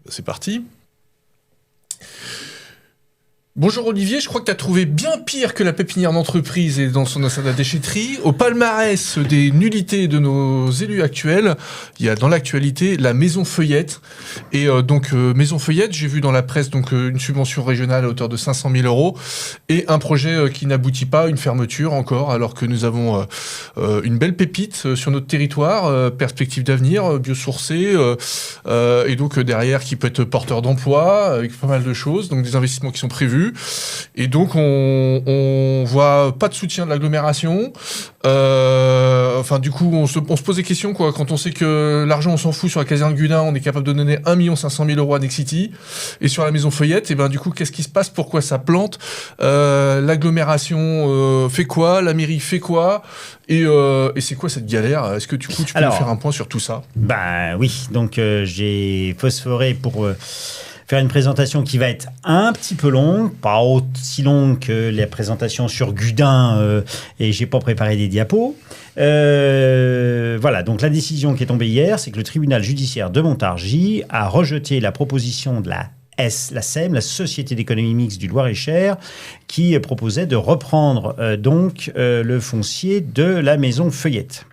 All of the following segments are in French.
c'est parti. Bonjour Olivier, je crois que tu as trouvé bien pire que la pépinière d'entreprise et dans la déchetterie. Au palmarès des nullités de nos élus actuels, il y a dans l'actualité la Maison Feuillette. Et Maison Feuillette, j'ai vu dans la presse une subvention régionale à hauteur de 500 000 € et un projet qui n'aboutit pas, une fermeture encore, alors que nous avons une belle pépite sur notre territoire, perspective d'avenir, biosourcée, et donc derrière qui peut être porteur d'emploi, avec pas mal de choses, donc des investissements qui sont prévus. Et donc on voit pas de soutien de l'agglomération. Du coup on se pose des questions quoi. Quand on sait que l'argent on s'en fout sur la caserne Gudin, on est capable de donner 1 500 000 € à Nexity. Et sur la Maison Feuillette, et du coup qu'est-ce qui se passe? Pourquoi ça plante? L'agglomération fait quoi? La mairie fait quoi? Et c'est quoi cette galère? Est-ce que tu peux nous faire un point sur tout ça? Oui, donc j'ai phosphoré pour faire une présentation qui va être un petit peu longue, pas aussi longue que la présentation sur Gudin, et j'ai pas préparé des diapos. Voilà, donc la décision qui est tombée hier, c'est que le tribunal judiciaire de Montargis a rejeté la proposition de la SEM, la Société d'économie mixte du Loir-et-Cher, qui proposait de reprendre le foncier de la Maison Feuillette.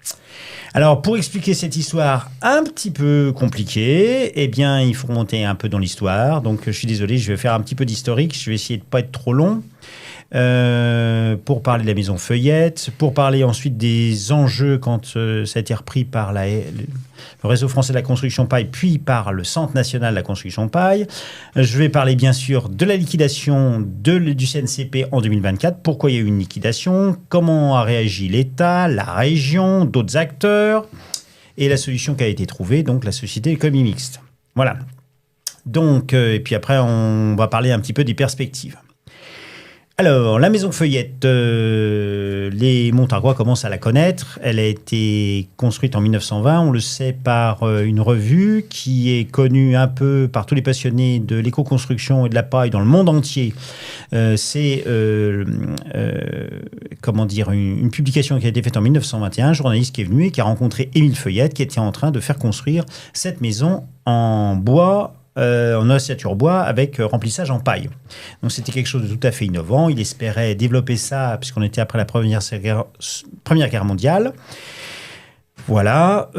Alors, pour expliquer cette histoire un petit peu compliquée, il faut remonter un peu dans l'histoire. Donc, je suis désolé, je vais faire un petit peu d'historique. Je vais essayer de ne pas être trop long. Pour parler de la Maison Feuillette, pour parler ensuite des enjeux quand ça a été repris par le Réseau français de la construction paille, puis par le Centre national de la construction paille. Je vais parler bien sûr de la liquidation du CNCP en 2024, pourquoi il y a eu une liquidation, comment a réagi l'État, la région, d'autres acteurs, et la solution qui a été trouvée, donc la Société d'économie mixte. Voilà. Donc, et puis après, on va parler un petit peu des perspectives. Alors, la Maison Feuillette, les Montargois commencent à la connaître. Elle a été construite en 1920, on le sait, par une revue qui est connue un peu par tous les passionnés de l'éco-construction et de la paille dans le monde entier. C'est une publication qui a été faite en 1921, un journaliste qui est venu et qui a rencontré Émile Feuillette, qui était en train de faire construire cette maison en bois, en ossature bois avec remplissage en paille. Donc c'était quelque chose de tout à fait innovant. Il espérait développer ça puisqu'on était après la Première Guerre mondiale. Voilà.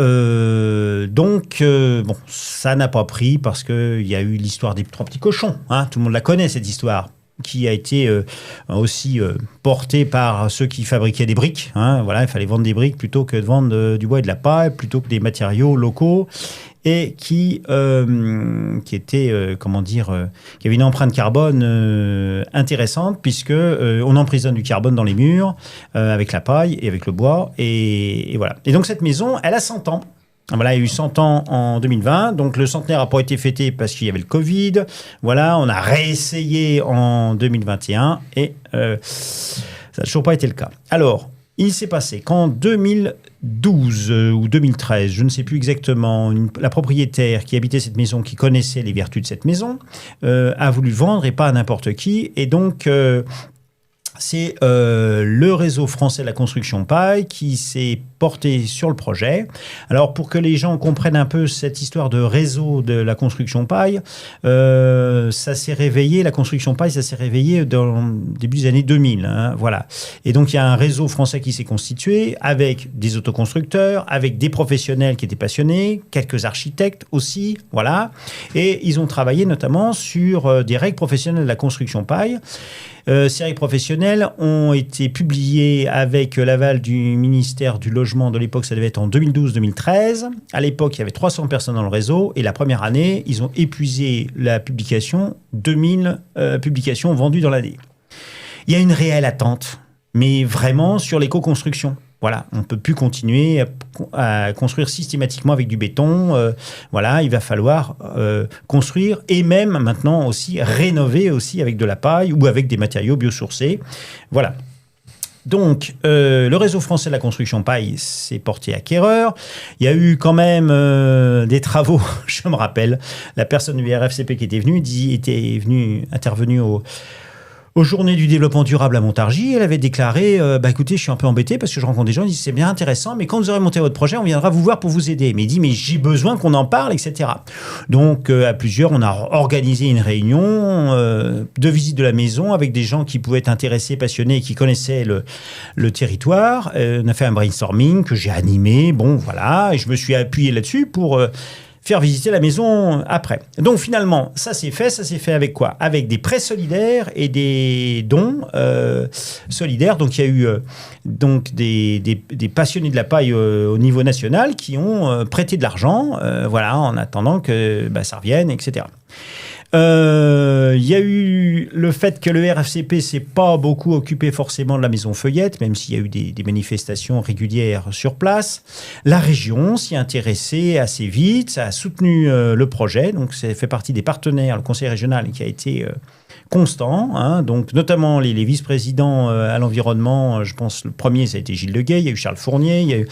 Ça n'a pas pris parce qu'il y a eu l'histoire des 3 petits cochons. Tout le monde la connaît, cette histoire, qui a été aussi portée par ceux qui fabriquaient des briques. Voilà, il fallait vendre des briques plutôt que de vendre du bois et de la paille, plutôt que des matériaux locaux, et qui avait une empreinte carbone intéressante, puisque on emprisonne du carbone dans les murs avec la paille et avec le bois, et voilà. Et donc cette maison, elle a 100 ans. Voilà, il y a eu 100 ans en 2020, donc le centenaire n'a pas été fêté parce qu'il y avait le Covid. Voilà, on a réessayé en 2021 et ça n'a toujours pas été le cas. Alors, il s'est passé qu'en 2012 ou 2013, je ne sais plus exactement, la propriétaire qui habitait cette maison, qui connaissait les vertus de cette maison, a voulu vendre, et pas à n'importe qui, et donc c'est le Réseau français de la construction paille qui s'est porté sur le projet. Alors, pour que les gens comprennent un peu cette histoire de réseau de la construction paille, la construction paille, ça s'est réveillé dans le début des années 2000. Voilà. Et donc, il y a un réseau français qui s'est constitué avec des autoconstructeurs, avec des professionnels qui étaient passionnés, quelques architectes aussi, voilà. Et ils ont travaillé notamment sur des règles professionnelles de la construction paille. Ces règles professionnelles ont été publiées avec l'aval du ministère du Logement de l'époque, ça devait être en 2012-2013. À l'époque, il y avait 300 personnes dans le réseau, et la première année, ils ont épuisé la publication, 2000 publications vendues dans l'année. Il y a une réelle attente, mais vraiment sur l'éco-construction. Voilà, on ne peut plus continuer à construire systématiquement avec du béton. Voilà, il va falloir construire, et même maintenant aussi rénover aussi avec de la paille ou avec des matériaux biosourcés. Voilà. Donc, le Réseau français de la construction paille s'est porté acquéreur. Il y a eu quand même des travaux, je me rappelle, la personne du RFCP qui était venue intervenue au aux Journées du développement durable à Montargis. Elle avait déclaré écoutez, je suis un peu embêté parce que je rencontre des gens qui disent c'est bien intéressant, mais quand vous aurez monté votre projet, on viendra vous voir pour vous aider. Mais il dit mais j'ai besoin qu'on en parle, etc. Donc à plusieurs, on a organisé une réunion de visite de la maison avec des gens qui pouvaient être intéressés, passionnés et qui connaissaient le territoire. On a fait un brainstorming que j'ai animé. Bon, voilà, et je me suis appuyé là-dessus pour faire visiter la maison après. Donc finalement, ça s'est fait avec quoi? Avec des prêts solidaires et des dons solidaires. Donc il y a eu donc des passionnés de la paille au niveau national qui ont prêté de l'argent, voilà, en attendant que ça revienne, etc. Il y a eu le fait que le RFCP s'est pas beaucoup occupé forcément de la maison Feuillette, même s'il y a eu des manifestations régulières sur place. La région s'y est intéressée assez vite, ça a soutenu le projet, donc ça fait partie des partenaires, le conseil régional qui a été constant, hein, donc notamment les vice-présidents à l'environnement. Je pense le premier, ça a été Gilles Leguet, il y a eu Charles Fournier, il y a eu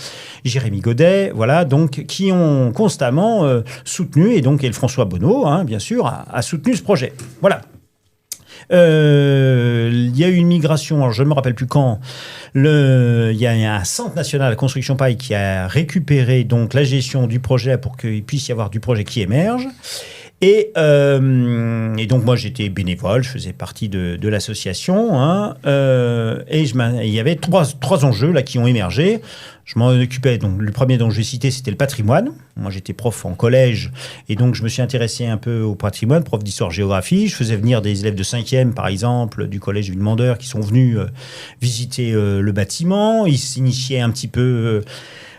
Jérémy Godet, voilà, donc qui ont constamment soutenu, et donc le François Bonneau, hein, bien sûr, a soutenu ce projet. Voilà. Il y a eu une migration, alors je ne me rappelle plus quand, il y a un centre national de construction paille qui a récupéré donc la gestion du projet pour qu'il puisse y avoir du projet qui émerge. Et donc moi j'étais bénévole, je faisais partie de l'association, hein, et il y avait trois enjeux là qui ont émergé. Je m'en occupais, donc le premier dont je vais citer, c'était le patrimoine. Moi j'étais prof en collège, et donc je me suis intéressé un peu au patrimoine, prof d'histoire-géographie. Je faisais venir des élèves de 5e par exemple du collège Villemandeur qui sont venus visiter le bâtiment. Ils s'initiaient un petit peu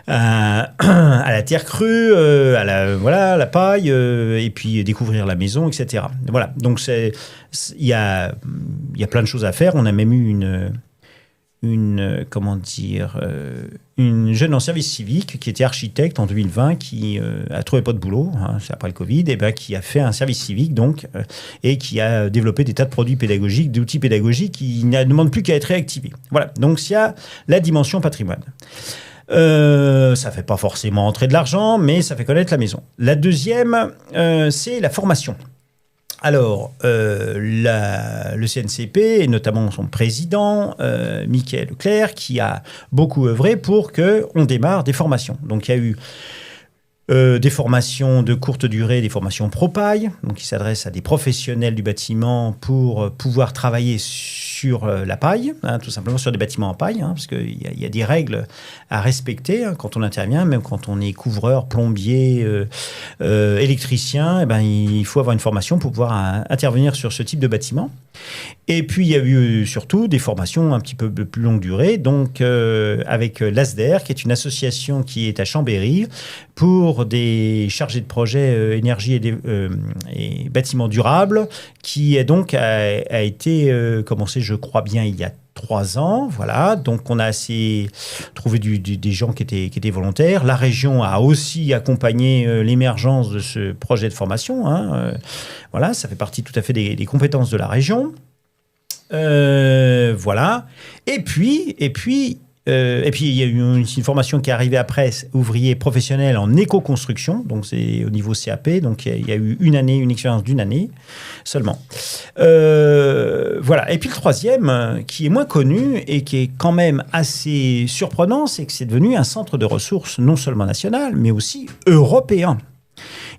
à la terre crue, à la paille, et puis découvrir la maison, etc. Voilà. Donc il y a plein de choses à faire. On a même eu une jeune en service civique qui était architecte en 2020 qui a trouvé pas de boulot, hein, c'est après le Covid, et qui a fait un service civique donc et qui a développé des tas de produits pédagogiques, d'outils pédagogiques qui ne demandent plus qu'à être réactivés. Voilà. Donc il y a la dimension patrimoine. Ça fait pas forcément entrer de l'argent, mais ça fait connaître la maison. La deuxième, c'est la formation. Alors, le CNCP, et notamment son président, Michael Leclerc, qui a beaucoup œuvré pour qu'on démarre des formations. Donc, il y a eu des formations de courte durée, des formations pro-paille, donc qui s'adressent à des professionnels du bâtiment pour pouvoir travailler sur la paille, hein, tout simplement sur des bâtiments en paille, hein, parce qu'il y a des règles à respecter hein, quand on intervient, même quand on est couvreur, plombier, électricien, il faut avoir une formation pour pouvoir intervenir sur ce type de bâtiment. Et puis, il y a eu surtout des formations un petit peu plus longue durée, donc avec l'ASDER, qui est une association qui est à Chambéry, pour des chargés de projet énergie et bâtiments durables, qui donc a été commencé, je crois bien, il y a 3 ans, voilà. Donc, on a trouvé des gens qui étaient volontaires. La région a aussi accompagné l'émergence de ce projet de formation. Hein. Voilà, ça fait partie tout à fait des compétences de la région. Voilà. Et puis, il y a eu une formation qui est arrivée après, ouvrier professionnel en éco-construction, donc c'est au niveau CAP, donc il y a eu une expérience d'une année seulement. Voilà. Et puis le troisième, qui est moins connu et qui est quand même assez surprenant, c'est que c'est devenu un centre de ressources non seulement national, mais aussi européen.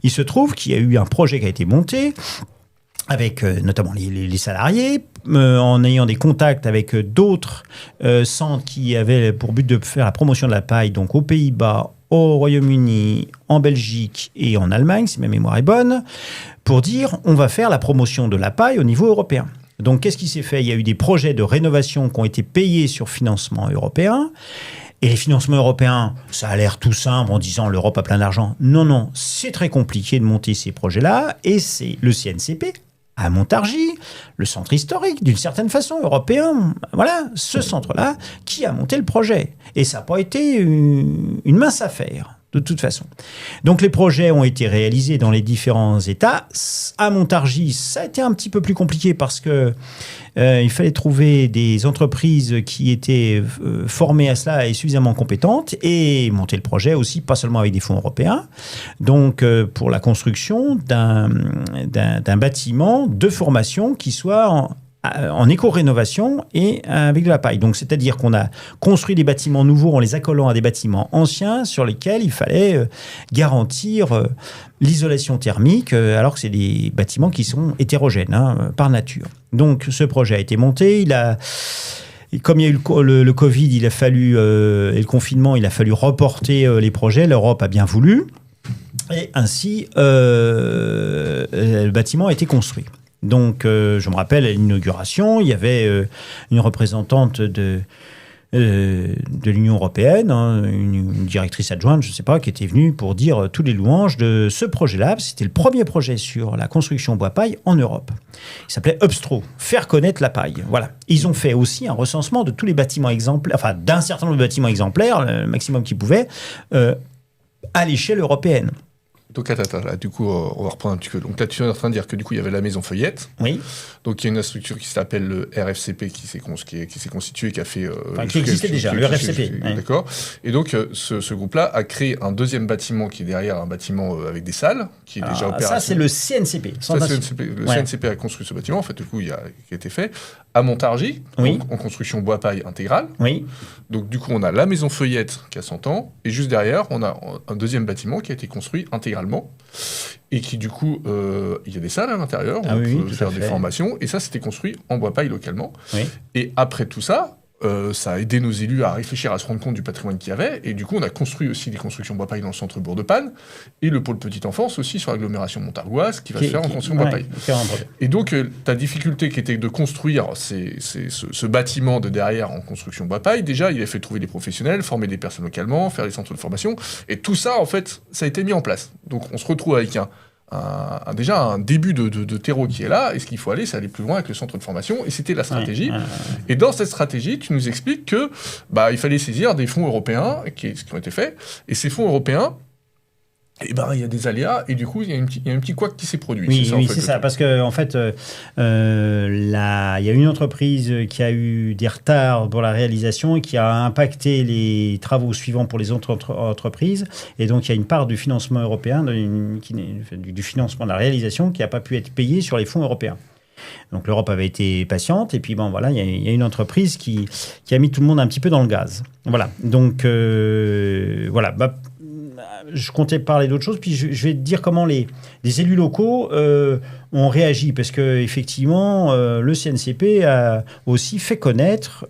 Il se trouve qu'il y a eu un projet qui a été monté avec notamment les salariés, en ayant des contacts avec d'autres centres qui avaient pour but de faire la promotion de la paille, donc aux Pays-Bas, au Royaume-Uni, en Belgique et en Allemagne, si ma mémoire est bonne, pour dire on va faire la promotion de la paille au niveau européen. Donc qu'est-ce qui s'est fait? Il y a eu des projets de rénovation qui ont été payés sur financement européen. Et les financements européens, ça a l'air tout simple en disant l'Europe a plein d'argent. Non, c'est très compliqué de monter ces projets-là, et c'est le CNCP à Montargis, le centre historique, d'une certaine façon, européen, voilà, ce centre-là, qui a monté le projet. Et ça n'a pas été une mince affaire, de toute façon. Donc les projets ont été réalisés dans les différents États. À Montargis, ça a été un petit peu plus compliqué parce que il fallait trouver des entreprises qui étaient formées à cela et suffisamment compétentes, et monter le projet aussi, pas seulement avec des fonds européens, donc pour la construction d'un bâtiment de formation qui soit en éco-rénovation et avec de la paille. Donc, c'est-à-dire qu'on a construit des bâtiments nouveaux en les accolant à des bâtiments anciens sur lesquels il fallait garantir l'isolation thermique, alors que c'est des bâtiments qui sont hétérogènes par nature. Donc, ce projet a été monté. Comme il y a eu le Covid, il a fallu, et le confinement, il a fallu reporter les projets. L'Europe a bien voulu. Et ainsi, le bâtiment a été construit. Donc, je me rappelle, à l'inauguration, il y avait une représentante de l'Union européenne, une directrice adjointe, je ne sais pas, qui était venue pour dire tous les louanges de ce projet-là. C'était le premier projet sur la construction bois-paille en Europe. Il s'appelait Upstro, faire connaître la paille. Voilà. Ils ont fait aussi un recensement de tous les bâtiments exemplaires, enfin d'un certain nombre de bâtiments exemplaires, le maximum qu'ils pouvaient, à l'échelle européenne. Donc, attends, là, du coup, on va reprendre un petit peu. Donc là, tu es en train de dire que du coup, il y avait la maison Feuillette. Oui. Donc, il y a une structure qui s'appelle le RFCP qui s'est constitué, qui a fait... qui existait déjà, le RFCP. Oui. D'accord. Et donc, ce groupe-là a créé un deuxième bâtiment qui est derrière un bâtiment avec des salles, qui est déjà opérationnel. Ça, c'est le CNCP. Le CNCP a construit ce bâtiment, en fait, du coup, qui a été fait à Montargis, oui. Donc, en construction bois-paille intégrale. Oui. Donc, du coup, on a la maison Feuillette qui a 100 ans, et juste derrière, on a un deuxième bâtiment qui a été construit intégralement, et qui, du coup, il y a des salles à l'intérieur, on peut faire des formations, et ça, c'était construit en bois-paille localement. Oui. Et après tout ça, ça a aidé nos élus à réfléchir, à se rendre compte du patrimoine qu'il y avait, et du coup, on a construit aussi des constructions bois-paille dans le centre-bourg de Panne, et le pôle petite enfance aussi sur l'agglomération montargoise, qui va se faire en construction bois-paille. Et donc, ta difficulté qui était de construire ce bâtiment de derrière en construction bois-paille, déjà, il a fait trouver des professionnels, former des personnes localement, faire des centres de formation, et tout ça, en fait, ça a été mis en place. Donc, on se retrouve avec déjà un début de terreau qui est là, et ce qu'il faut aller, c'est aller plus loin avec le centre de formation, et c'était la stratégie. Et dans cette stratégie, tu nous expliques que il fallait saisir des fonds européens qui ont été faits, et ces fonds européens, il y a des aléas, et du coup, il y a un petit couac qui s'est produit. C'est ça, parce qu'en fait, il y a une entreprise qui a eu des retards pour la réalisation et qui a impacté les travaux suivants pour les autres entreprises, et donc il y a une part du financement européen, du financement de la réalisation qui n'a pas pu être payée sur les fonds européens. Donc l'Europe avait été patiente, et puis il y a une entreprise qui a mis tout le monde un petit peu dans le gaz. Voilà, donc je comptais parler d'autre chose, puis je vais te dire comment les élus locaux ont réagi, parce qu'effectivement, le CNCP a aussi fait connaître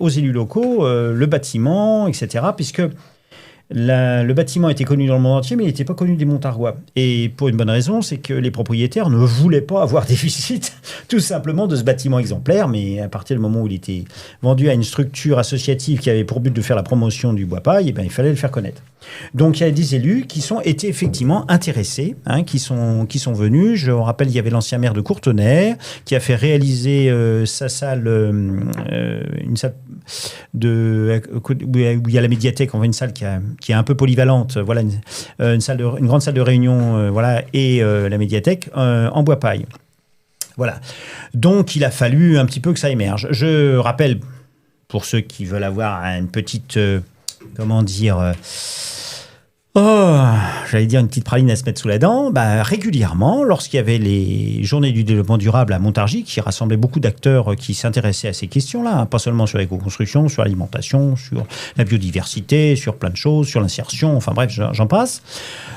aux élus locaux le bâtiment, etc., puisque le bâtiment était connu dans le monde entier, mais il n'était pas connu des Montargois. Et pour une bonne raison, c'est que les propriétaires ne voulaient pas avoir des visites, tout simplement, de ce bâtiment exemplaire. Mais à partir du moment où il était vendu à une structure associative qui avait pour but de faire la promotion du bois-paille, il fallait le faire connaître. Donc il y a des élus qui étaient effectivement intéressés, qui sont venus. Je me rappelle, il y avait l'ancien maire de Courtenay qui a fait réaliser sa salle, une salle où il y a la médiathèque, on voit une salle qui est un peu polyvalente, voilà, une grande salle de réunion, et la médiathèque en bois paille. Voilà. Donc il a fallu un petit peu que ça émerge. Je rappelle, pour ceux qui veulent avoir une petite, j'allais dire une petite praline à se mettre sous la dent, régulièrement, lorsqu'il y avait les journées du développement durable à Montargis, qui rassemblaient beaucoup d'acteurs qui s'intéressaient à ces questions-là, pas seulement sur l'éco-construction, sur l'alimentation, sur la biodiversité, sur plein de choses, sur l'insertion, enfin bref, j'en passe.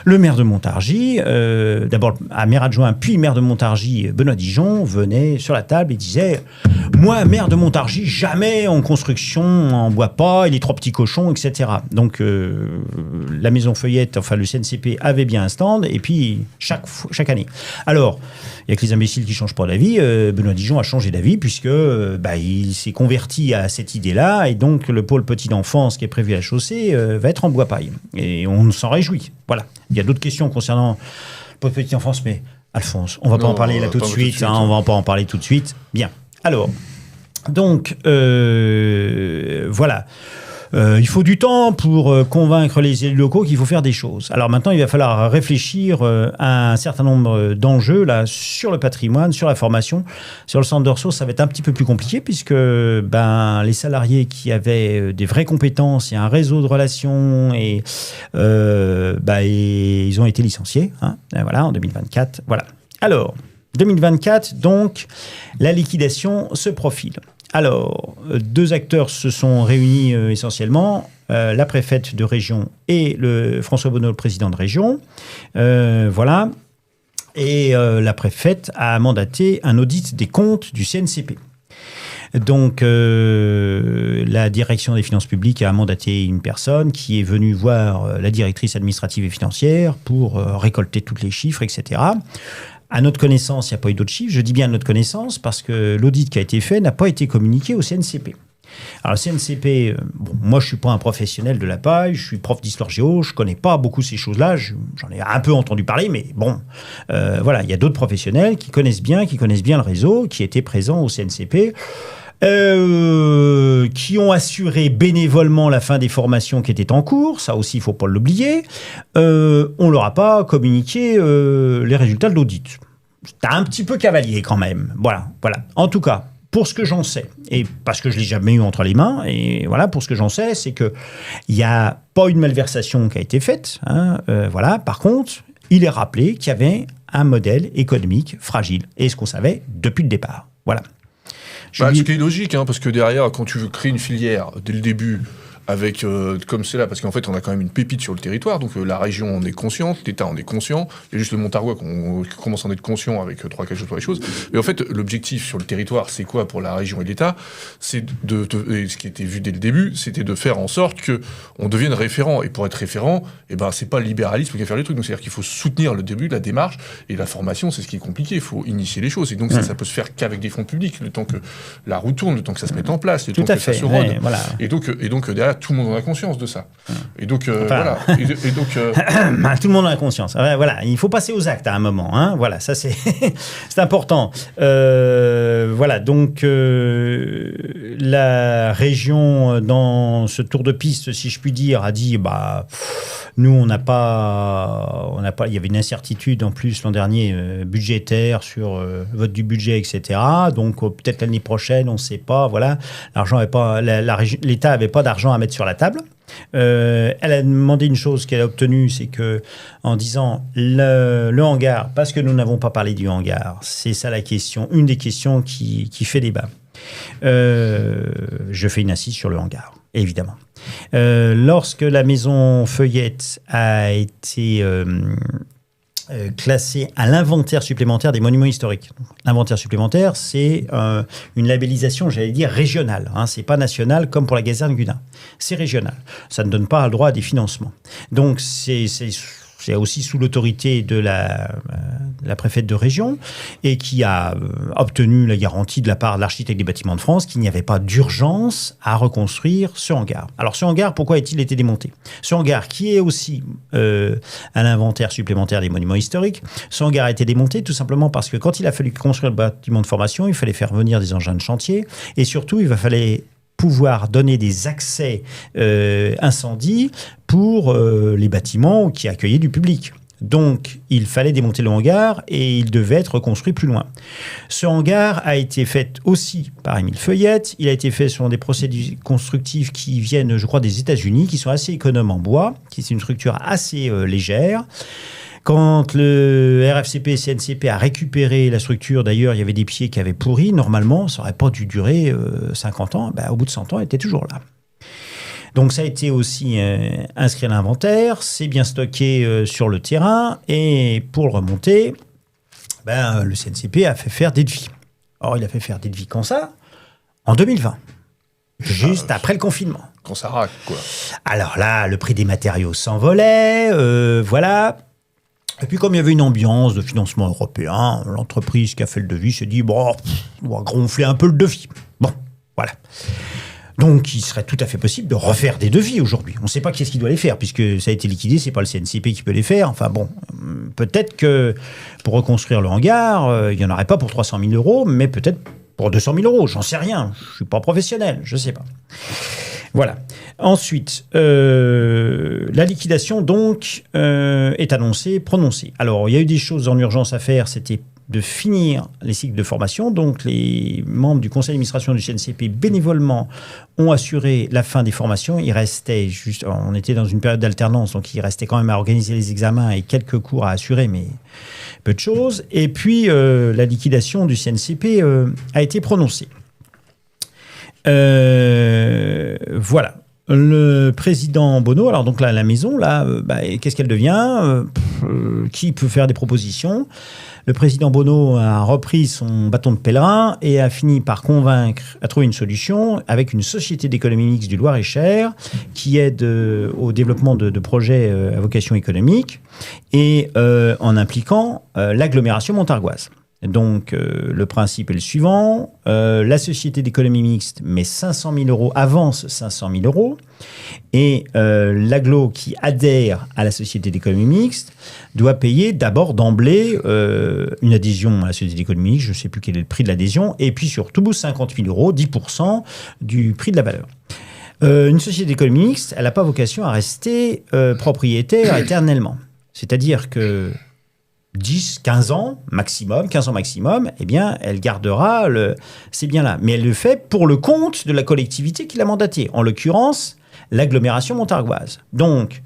Le maire de Montargis, d'abord maire adjoint, puis maire de Montargis, Benoît Dijon, venait sur la table et disait « Moi, maire de Montargis, jamais en construction, en bois pas, les trois petits cochons, etc. » Donc, la maison Feuillette, enfin le CNCP avait bien un stand, et puis chaque année. Alors, il n'y a que les imbéciles qui ne changent pas d'avis. Benoît Dijon a changé d'avis, puisque il s'est converti à cette idée-là, et donc le pôle petite enfance qui est prévu à la chaussée va être en bois paille. Et on s'en réjouit. Voilà. Il y a d'autres questions concernant le pôle petite enfance, mais Alphonse, on ne va pas en parler là tout de suite. On va pas en parler tout de suite. Bien. Alors, donc, voilà. Il faut du temps pour convaincre les élus locaux qu'il faut faire des choses. Alors maintenant, il va falloir réfléchir à un certain nombre d'enjeux là, sur le patrimoine, sur la formation. Sur le centre de ressources, ça va être un petit peu plus compliqué, puisque les salariés qui avaient des vraies compétences et un réseau de relations, et ils ont été licenciés, voilà, en 2024. Voilà. Alors, 2024, donc, la liquidation se profile. Alors, deux acteurs se sont réunis essentiellement, la préfète de région et François Bonneau, le président de région. Voilà. Et la préfète a mandaté un audit des comptes du CNCP. Donc, la direction des finances publiques a mandaté une personne qui est venue voir la directrice administrative et financière pour récolter tous les chiffres, etc. À notre connaissance, il n'y a pas eu d'autres chiffres. Je dis bien à notre connaissance parce que l'audit qui a été fait n'a pas été communiqué au CNCP. Alors, le CNCP, moi, je ne suis pas un professionnel de la paille, je suis prof d'histoire géo, je ne connais pas beaucoup ces choses-là, j'en ai un peu entendu parler, mais bon, voilà, il y a d'autres professionnels qui connaissent bien le réseau, qui étaient présents au CNCP, qui ont assuré bénévolement la fin des formations qui étaient en cours, ça aussi, il ne faut pas l'oublier. On ne leur a pas communiqué les résultats de l'audit. C'est un petit peu cavalier quand même. Voilà. En tout cas, pour ce que j'en sais, et parce que je ne l'ai jamais eu entre les mains, et voilà, pour ce que j'en sais, c'est qu'il n'y a pas une malversation qui a été faite. Voilà. Par contre, il est rappelé qu'il y avait un modèle économique fragile. Et ce qu'on savait depuis le départ. Voilà. Ce qui est logique, parce que derrière, quand tu veux créer une filière dès le début, avec, comme c'est là, parce qu'en fait, on a quand même une pépite sur le territoire, donc la région en est consciente, l'État en est conscient, il y a juste le Montargois qui commence à en être conscient avec 3-4 jours pour les choses. Mais en fait, l'objectif sur le territoire, c'est quoi pour la région et l'État? C'est et ce qui était vu dès le début, c'était de faire en sorte qu'on devienne référent. Et pour être référent, c'est pas le libéralisme qui va faire les trucs. Donc c'est-à-dire qu'il faut soutenir le début, la démarche, et la formation, c'est ce qui est compliqué. Il faut initier les choses. Et donc ça peut se faire qu'avec des fonds publics, le temps que la roue tourne, le temps que ça se mette en place, le temps que ça se rôde. Voilà. Et donc derrière, tout le monde en a conscience de ça. Et donc, voilà. Et donc, tout le monde en a conscience. Voilà, il faut passer aux actes à un moment. Voilà, ça c'est c'est important. Voilà, donc la région dans ce tour de piste, si je puis dire, a dit nous on n'a pas, il y avait une incertitude en plus l'an dernier budgétaire sur vote du budget, etc. Donc peut-être l'année prochaine, on ne sait pas. Voilà, l'argent avait pas, l'État n'avait pas d'argent à mettre sur la table. Elle a demandé une chose qu'elle a obtenue, c'est que en disant le hangar, parce que nous n'avons pas parlé du hangar, c'est ça la question, une des questions qui fait débat. Je fais une assise sur le hangar, évidemment. Lorsque la maison Feuillette a été classé à l'inventaire supplémentaire des monuments historiques. L'inventaire supplémentaire, c'est une labellisation, j'allais dire, régionale. C'est pas national comme pour la caserne Gudin. C'est régional. Ça ne donne pas le droit à des financements. Donc, c'est aussi sous l'autorité de la préfète de région et qui a obtenu la garantie de la part de l'architecte des bâtiments de France qu'il n'y avait pas d'urgence à reconstruire ce hangar. Alors ce hangar, pourquoi a-t-il été démonté? Ce hangar qui est aussi à l'inventaire supplémentaire des monuments historiques, ce hangar a été démonté tout simplement parce que quand il a fallu construire le bâtiment de formation, il fallait faire venir des engins de chantier et surtout il fallait pouvoir donner des accès incendie pour les bâtiments qui accueillaient du public. Donc, il fallait démonter le hangar et il devait être reconstruit plus loin. Ce hangar a été fait aussi par Émile Feuillette. Il a été fait selon des procédés constructifs qui viennent, je crois, des États-Unis, qui sont assez économes en bois, qui est une structure assez légère. Quand le RFCP et CNCP a récupéré la structure, d'ailleurs, il y avait des pieds qui avaient pourri. Normalement, ça n'aurait pas dû durer 50 ans. Au bout de 100 ans, elle était toujours là. Donc, ça a été aussi inscrit à l'inventaire. C'est bien stocké sur le terrain. Et pour le remonter, le CNCP a fait faire des devis. Or, il a fait faire des devis quand ça? En 2020. Juste après le confinement. Quand ça racle, quoi. Alors là, le prix des matériaux s'envolait. Voilà. Et puis, comme il y avait une ambiance de financement européen, l'entreprise qui a fait le devis s'est dit, on va gonfler un peu le devis. Bon, voilà. Donc, il serait tout à fait possible de refaire des devis aujourd'hui. On ne sait pas qui est-ce qui doit les faire, puisque ça a été liquidé, c'est pas le CNCP qui peut les faire. Enfin bon, peut-être que pour reconstruire le hangar, il n'y en aurait pas pour 300 000 euros, mais peut-être pour 200 000 euros. J'en sais rien. Je ne suis pas professionnel, je ne sais pas. Voilà. Ensuite, la liquidation, donc, est annoncée, prononcée. Alors, il y a eu des choses en urgence à faire. C'était de finir les cycles de formation. Donc, les membres du conseil d'administration du CNCP, bénévolement, ont assuré la fin des formations. Il restait on était dans une période d'alternance, donc il restait quand même à organiser les examens et quelques cours à assurer, mais peu de choses. Et puis, la liquidation du CNCP a été prononcée. Voilà. Le président Bonneau, alors donc là, la maison, là, qu'est-ce qu'elle devient qui peut faire des propositions? Le président Bonneau a repris son bâton de pèlerin et a fini par convaincre à trouver une solution avec une société d'économie mixte du Loir-et-Cher qui aide au développement de projets à vocation économique et en impliquant l'agglomération montargoise. Donc, le principe est le suivant. La société d'économie mixte met 500 000 euros, avance 500 000 euros. Et l'agglo qui adhère à la société d'économie mixte doit payer d'abord d'emblée une adhésion à la société d'économie mixte. Je ne sais plus quel est le prix de l'adhésion. Et puis surtout 50 000 euros, 10% du prix de la valeur. Une société d'économie mixte, elle n'a pas vocation à rester propriétaire éternellement. C'est-à-dire que 10, 15 ans maximum, eh bien, elle gardera ces biens-là. Mais elle le fait pour le compte de la collectivité qui l'a mandatée, en l'occurrence, l'agglomération montargoise. Donc,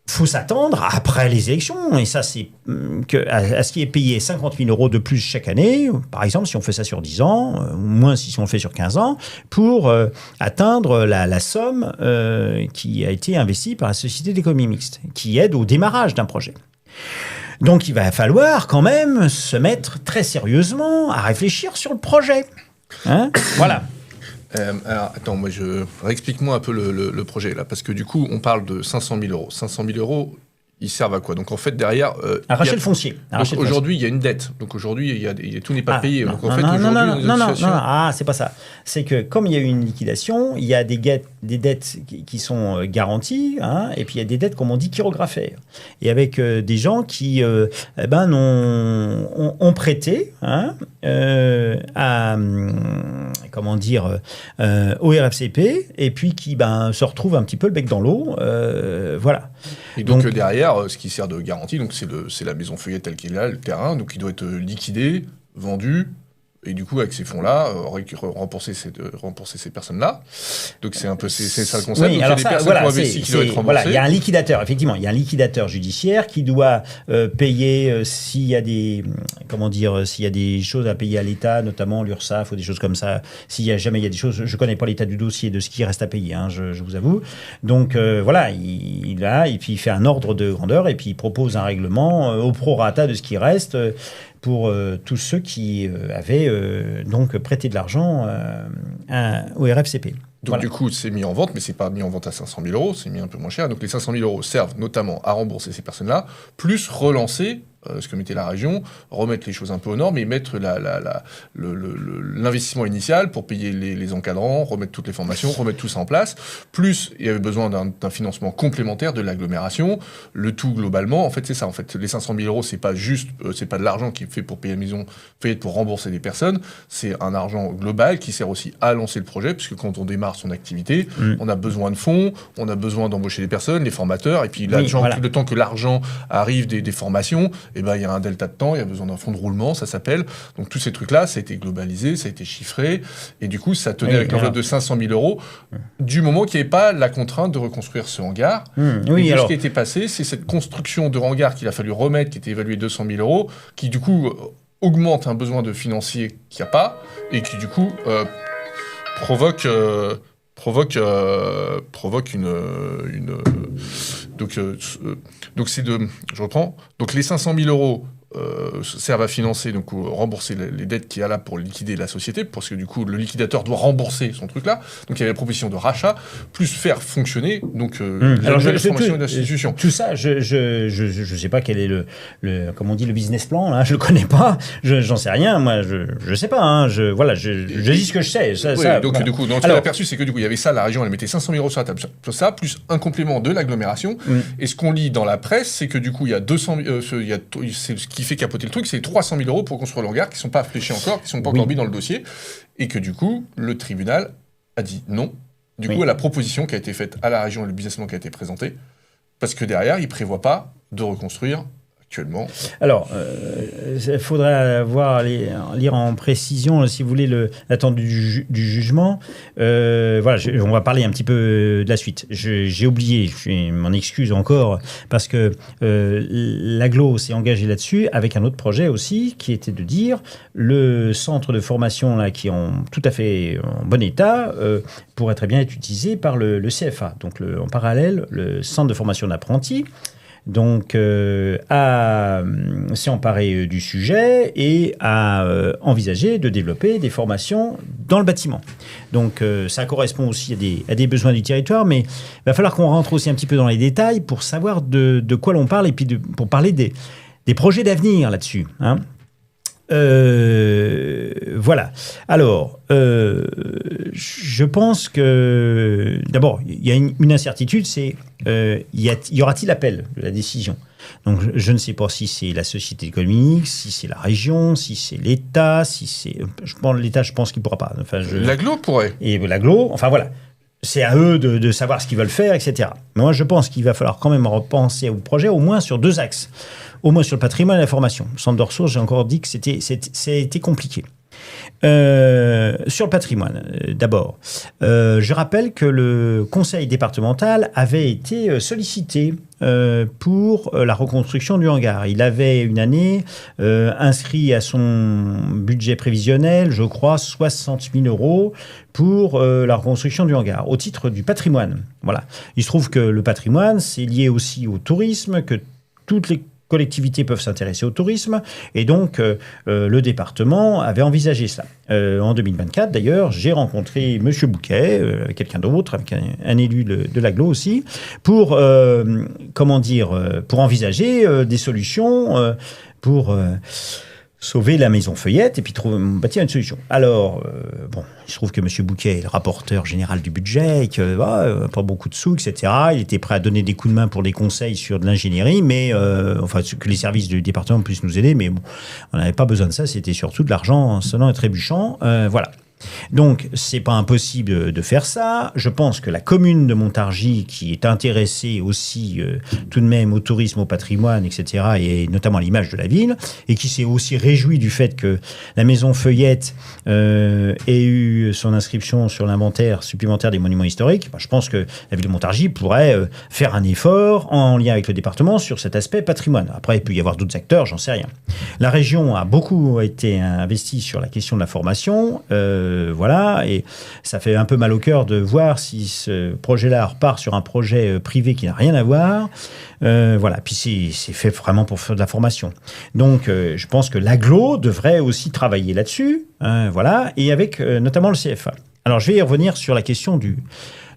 il faut s'attendre, après les élections, et ça, c'est à ce qui est payé 50 000 euros de plus chaque année, par exemple, si on fait ça sur 10 ans, ou moins si on le fait sur 15 ans, pour atteindre la somme qui a été investie par la société d'économie mixte, qui aide au démarrage d'un projet. Donc, il va falloir quand même se mettre très sérieusement à réfléchir sur le projet. Hein? Voilà. Alors, attends, explique-moi un peu le projet, là, parce que du coup, on parle de 500 000 euros. 500 000 euros, ils servent à quoi? Donc, en fait, derrière... arracher le foncier. Aujourd'hui, il y a une dette. Donc, aujourd'hui, tout n'est pas payé. Non, donc, en fait, aujourd'hui, non, c'est pas ça. C'est que, comme il y a eu une liquidation, il y a des dettes qui sont garanties, hein, et puis il y a des dettes, comme on dit, chirographaires. Et avec des gens qui ont prêté au RFCP, et puis qui se retrouvent un petit peu le bec dans l'eau. Voilà. Et donc, derrière, ce qui sert de garantie, donc c'est la maison feuillette telle qu'elle est là, le terrain, donc il doit être liquidé, vendu, et du coup, avec ces fonds-là, rembourser ces personnes-là. Donc, c'est ça le concept. Oui, donc, il y a des personnes qui ont investi qui doivent être remboursées. Voilà, il y a un liquidateur, effectivement. Il y a un liquidateur judiciaire qui doit payer s'il y a des choses à payer à l'État, notamment l'URSSAF ou des choses comme ça. S'il y a des choses, je ne connais pas l'état du dossier de ce qui reste à payer, hein, je vous avoue. Donc, voilà, et puis il fait un ordre de grandeur et puis il propose un règlement au prorata de ce qui reste pour tous ceux qui avaient donc prêté de l'argent au RFCP. Donc, du coup, c'est mis en vente, mais c'est pas mis en vente à 500 000 euros, c'est mis un peu moins cher. Donc, les 500 000 euros servent notamment à rembourser ces personnes-là, plus relancer ce que mettait la région, remettre les choses un peu aux normes et mettre l'investissement initial pour payer les encadrants, remettre toutes les formations, remettre tout ça en place. Plus, il y avait besoin d'un financement complémentaire de l'agglomération. Le tout, globalement, en fait, c'est ça. En fait, les 500 000 euros, c'est pas de l'argent qui est fait pour payer la maison, fait pour rembourser des personnes. C'est un argent global qui sert aussi à lancer le projet, puisque quand on démarre son activité, on a besoin de fonds, on a besoin d'embaucher des personnes, les formateurs, et puis le temps que l'argent arrive des formations, il y a un delta de temps, il y a besoin d'un fonds de roulement, ça s'appelle. Donc tous ces trucs-là, ça a été globalisé, ça a été chiffré, et du coup, ça tenait avec l'enveloppe de 500 000 euros, du moment qu'il n'y avait pas la contrainte de reconstruire ce hangar. Ce qui a été passé, c'est cette construction de hangar qu'il a fallu remettre, qui était évaluée 200 000 euros, qui du coup augmente un besoin de financier qu'il n'y a pas, et qui du coup provoque une donc c'est je reprends. Donc les 500 000 euros servent à financer, donc rembourser les dettes qu'il y a là pour liquider la société, parce que du coup le liquidateur doit rembourser son truc là. Donc il y avait la proposition de rachat, plus faire fonctionner donc la formation de l'institution. Tout ça, je sais pas quel est comme on dit, le business plan là, je le connais pas, j'en sais rien, moi je sais pas, hein, je dis ce que je sais. Du coup, dans l'aperçu, c'est que du coup il y avait ça, la région elle mettait 500 000 euros sur la table, ça plus un complément de l'agglomération. Et ce qu'on lit dans la presse, c'est que du coup il y a 200 c'est ce qui fait capoter le truc, c'est 300 000 euros pour construire le hangar qui ne sont pas fléchés encore, qui ne sont pas encore mis dans le dossier, et que du coup, le tribunal a dit non. Du coup, à la proposition qui a été faite à la région et le business plan qui a été présenté, parce que derrière, il ne prévoit pas de reconstruire actuellement. Alors, il faudra lire en précision, si vous voulez, l'attente du jugement. Voilà, on va parler un petit peu de la suite. J'ai oublié, je m'en excuse encore, parce que l'Aglo s'est engagé là-dessus avec un autre projet aussi, qui était de dire le centre de formation là, qui est tout à fait en bon état pourrait très bien être utilisé par le CFA. Donc, en parallèle, le centre de formation d'apprentis. Donc, s'est emparé du sujet et a envisagé de développer des formations dans le bâtiment. Donc, ça correspond aussi à des besoins du territoire, mais il va falloir qu'on rentre aussi un petit peu dans les détails pour savoir de quoi l'on parle et puis pour parler des projets d'avenir là-dessus, hein. Voilà. Alors, je pense que d'abord, il y a une incertitude, c'est y aura-t-il appel de la décision? Donc, je ne sais pas si c'est la société économique, si c'est la région, si c'est l'État, si c'est l'État, je pense qu'il ne pourra pas. Enfin, l'Aglo pourrait. Et l'Aglo, enfin voilà. C'est à eux de savoir ce qu'ils veulent faire, etc. Mais moi, je pense qu'il va falloir quand même repenser au projet, au moins sur 2 axes. Au moins sur le patrimoine et la formation. Le centre de ressources, j'ai encore dit que c'était compliqué. Sur le patrimoine, d'abord, je rappelle que le conseil départemental avait été sollicité pour la reconstruction du hangar. Il avait une année inscrit à son budget prévisionnel, je crois, 60 000 € pour la reconstruction du hangar, au titre du patrimoine. Voilà. Il se trouve que le patrimoine, c'est lié aussi au tourisme, que toutes les collectivités peuvent s'intéresser au tourisme, et donc le département avait envisagé cela. En 2024, d'ailleurs, j'ai rencontré M. Bouquet, avec quelqu'un d'autre, avec un élu de l'Aglo aussi, pour envisager des solutions pour sauver la maison Feuillette et puis bâtir une solution. Alors, il se trouve que M. Bouquet est le rapporteur général du budget et que pas beaucoup de sous, etc. Il était prêt à donner des coups de main pour des conseils sur de l'ingénierie, mais que les services du département puissent nous aider, mais bon, on n'avait pas besoin de ça, c'était surtout de l'argent sonnant et trébuchant. Voilà. Donc, c'est pas impossible de faire ça. Je pense que la commune de Montargis, qui est intéressée aussi tout de même au tourisme, au patrimoine, etc., et notamment à l'image de la ville, et qui s'est aussi réjouie du fait que la maison Feuillette ait eu son inscription sur l'inventaire supplémentaire des monuments historiques, je pense que la ville de Montargis pourrait faire un effort en lien avec le département sur cet aspect patrimoine. Après, il peut y avoir d'autres acteurs, j'en sais rien. La région a beaucoup été investie sur la question de la formation, voilà, et ça fait un peu mal au cœur de voir si ce projet-là repart sur un projet privé qui n'a rien à voir. Voilà, puis c'est fait vraiment pour faire de la formation. Donc, je pense que l'Aglo devrait aussi travailler là-dessus, voilà, et avec notamment le CFA. Alors, je vais y revenir sur la question de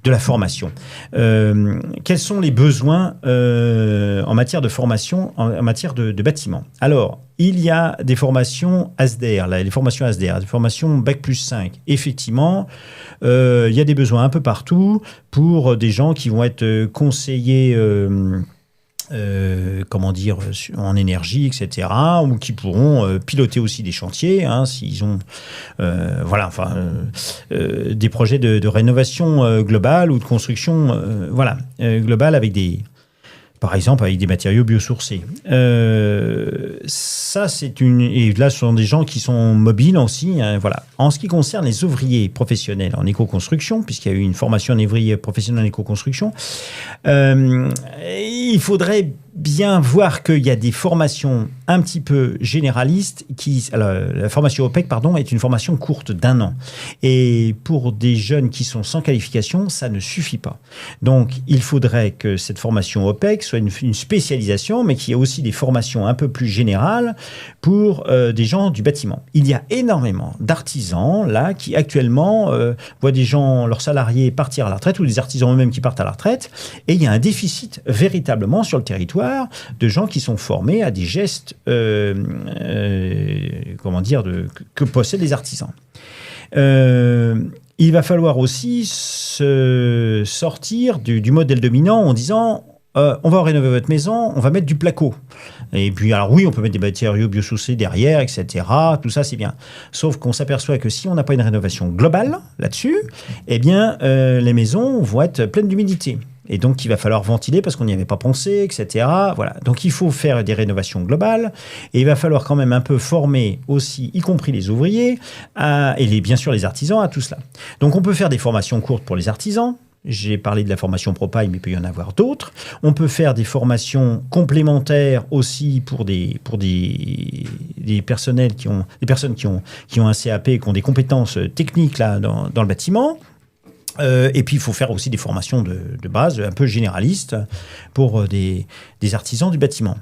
la formation. Quels sont les besoins en matière de formation, en matière de bâtiment? Alors, il y a des formations ASDR, les formations ASDR, des formations Bac+5. Effectivement, il y a des besoins un peu partout pour des gens qui vont être conseillers en énergie, etc., ou qui pourront piloter aussi des chantiers, s'ils ont des projets de rénovation globale ou de construction globale par exemple, avec des matériaux biosourcés. Ça, et là, ce sont des gens qui sont mobiles aussi. Voilà. En ce qui concerne les ouvriers professionnels en éco-construction, puisqu'il y a eu une formation en ouvrier professionnel en éco-construction, il faudrait bien voir qu'il y a des formations un petit peu généralistes la formation OPEC, est une formation courte d'1 an. Et pour des jeunes qui sont sans qualification, ça ne suffit pas. Donc, il faudrait que cette formation OPEC soit une spécialisation, mais qu'il y ait aussi des formations un peu plus générales pour des gens du bâtiment. Il y a énormément d'artisans, là, qui actuellement voient des gens, leurs salariés, partir à la retraite, ou des artisans eux-mêmes qui partent à la retraite, et il y a un déficit véritablement sur le territoire de gens qui sont formés à des gestes que possèdent les artisans. Il va falloir aussi se sortir du modèle dominant en disant on va rénover votre maison, on va mettre du placo. Et puis, alors oui, on peut mettre des matériaux biosourcés derrière, etc. Tout ça, c'est bien. Sauf qu'on s'aperçoit que si on n'a pas une rénovation globale là-dessus, eh bien, les maisons vont être pleines d'humidité. Et donc, il va falloir ventiler parce qu'on n'y avait pas pensé, etc. Voilà. Donc, il faut faire des rénovations globales. Et il va falloir quand même un peu former aussi, y compris les ouvriers, bien sûr les artisans, à tout cela. Donc, on peut faire des formations courtes pour les artisans. J'ai parlé de la formation Propal, mais il peut y en avoir d'autres. On peut faire des formations complémentaires aussi pour des personnels des personnes qui ont un CAP, qui ont des compétences techniques là, dans le bâtiment. Et puis, il faut faire aussi des formations de base, un peu généralistes, pour des artisans du bâtiment.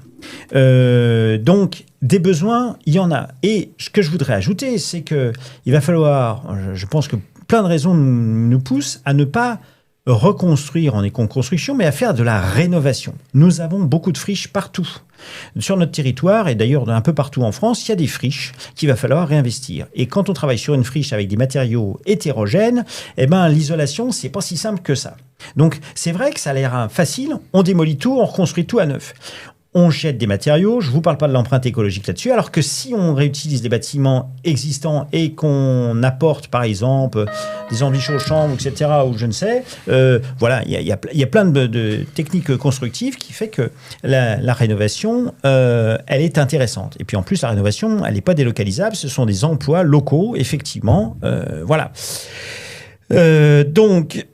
Donc, des besoins, il y en a. Et ce que je voudrais ajouter, c'est qu'il va falloir, je pense que plein de raisons nous poussent à ne pas reconstruire en éco-construction, mais à faire de la rénovation. Nous avons beaucoup de friches partout. Sur notre territoire, et d'ailleurs un peu partout en France, il y a des friches qu'il va falloir réinvestir. Et quand on travaille sur une friche avec des matériaux hétérogènes, l'isolation, c'est pas si simple que ça. Donc, c'est vrai que ça a l'air facile. On démolit tout, on reconstruit tout à neuf. On jette des matériaux, je ne vous parle pas de l'empreinte écologique là-dessus, alors que si on réutilise des bâtiments existants et qu'on apporte, par exemple, des enduits chauds-chambres, etc., ou je ne sais, voilà, il y a plein de techniques constructives qui fait que la rénovation, elle est intéressante. Et puis en plus, la rénovation, elle n'est pas délocalisable, ce sont des emplois locaux, effectivement, voilà. Donc,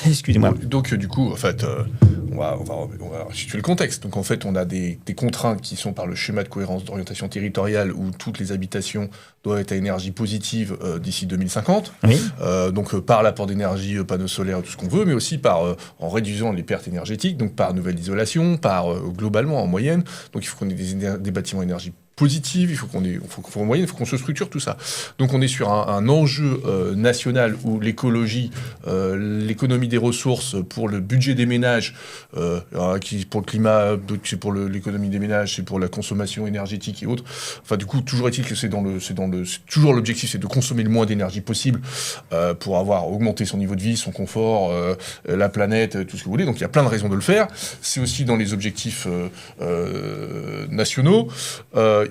excusez-moi. Donc, du coup, en fait, on va situer le contexte. Donc, en fait, on a des contraintes qui sont par le schéma de cohérence d'orientation territoriale où toutes les habitations doivent être à énergie positive d'ici 2050. Oui. Donc, par l'apport d'énergie, panneaux solaires, tout ce qu'on veut, mais aussi en réduisant les pertes énergétiques, donc par nouvelle isolation, globalement, en moyenne. Donc, il faut qu'on ait des bâtiments à énergie positive, il faut qu'on se structure tout ça. Donc on est sur un enjeu national où l'écologie, l'économie des ressources pour le budget des ménages, pour le climat, c'est pour l'économie des ménages, c'est pour la consommation énergétique et autres. Enfin du coup, toujours est-il que c'est toujours l'objectif, c'est de consommer le moins d'énergie possible pour avoir augmenté son niveau de vie, son confort, la planète, tout ce que vous voulez. Donc il y a plein de raisons de le faire. C'est aussi dans les objectifs nationaux.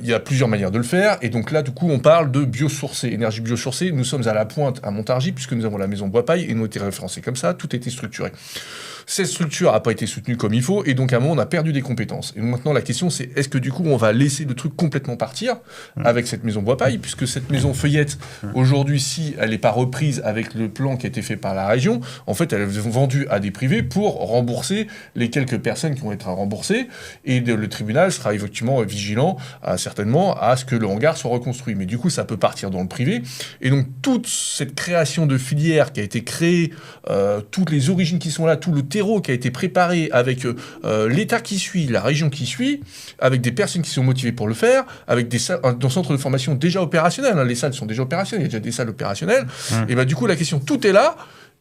Il y a plusieurs manières de le faire, et donc là, du coup, on parle de biosourcée, énergie biosourcée. Nous sommes à la pointe à Montargis, puisque nous avons la maison Bois-Paille, et nous avons été référencés comme ça, tout a été structuré. Cette structure n'a pas été soutenue comme il faut, et donc à un moment, on a perdu des compétences. Et maintenant, la question, c'est est-ce que du coup, on va laisser le truc complètement partir avec cette maison Bois-Paille, puisque cette maison Feuillette, aujourd'hui, si elle n'est pas reprise avec le plan qui a été fait par la région, en fait, elle est vendue à des privés pour rembourser les quelques personnes qui vont être remboursées, et le tribunal sera effectivement vigilant certainement à ce que le hangar soit reconstruit. Mais du coup, ça peut partir dans le privé. Et donc, toute cette création de filière qui a été créée, toutes les origines qui sont là, tout le terreau qui a été préparé avec l'État qui suit, la région qui suit, avec des personnes qui sont motivées pour le faire, avec des centres de formation déjà opérationnels. Hein, les salles sont déjà opérationnelles, il y a déjà des salles opérationnelles. Et bah, du coup, la question, tout est là.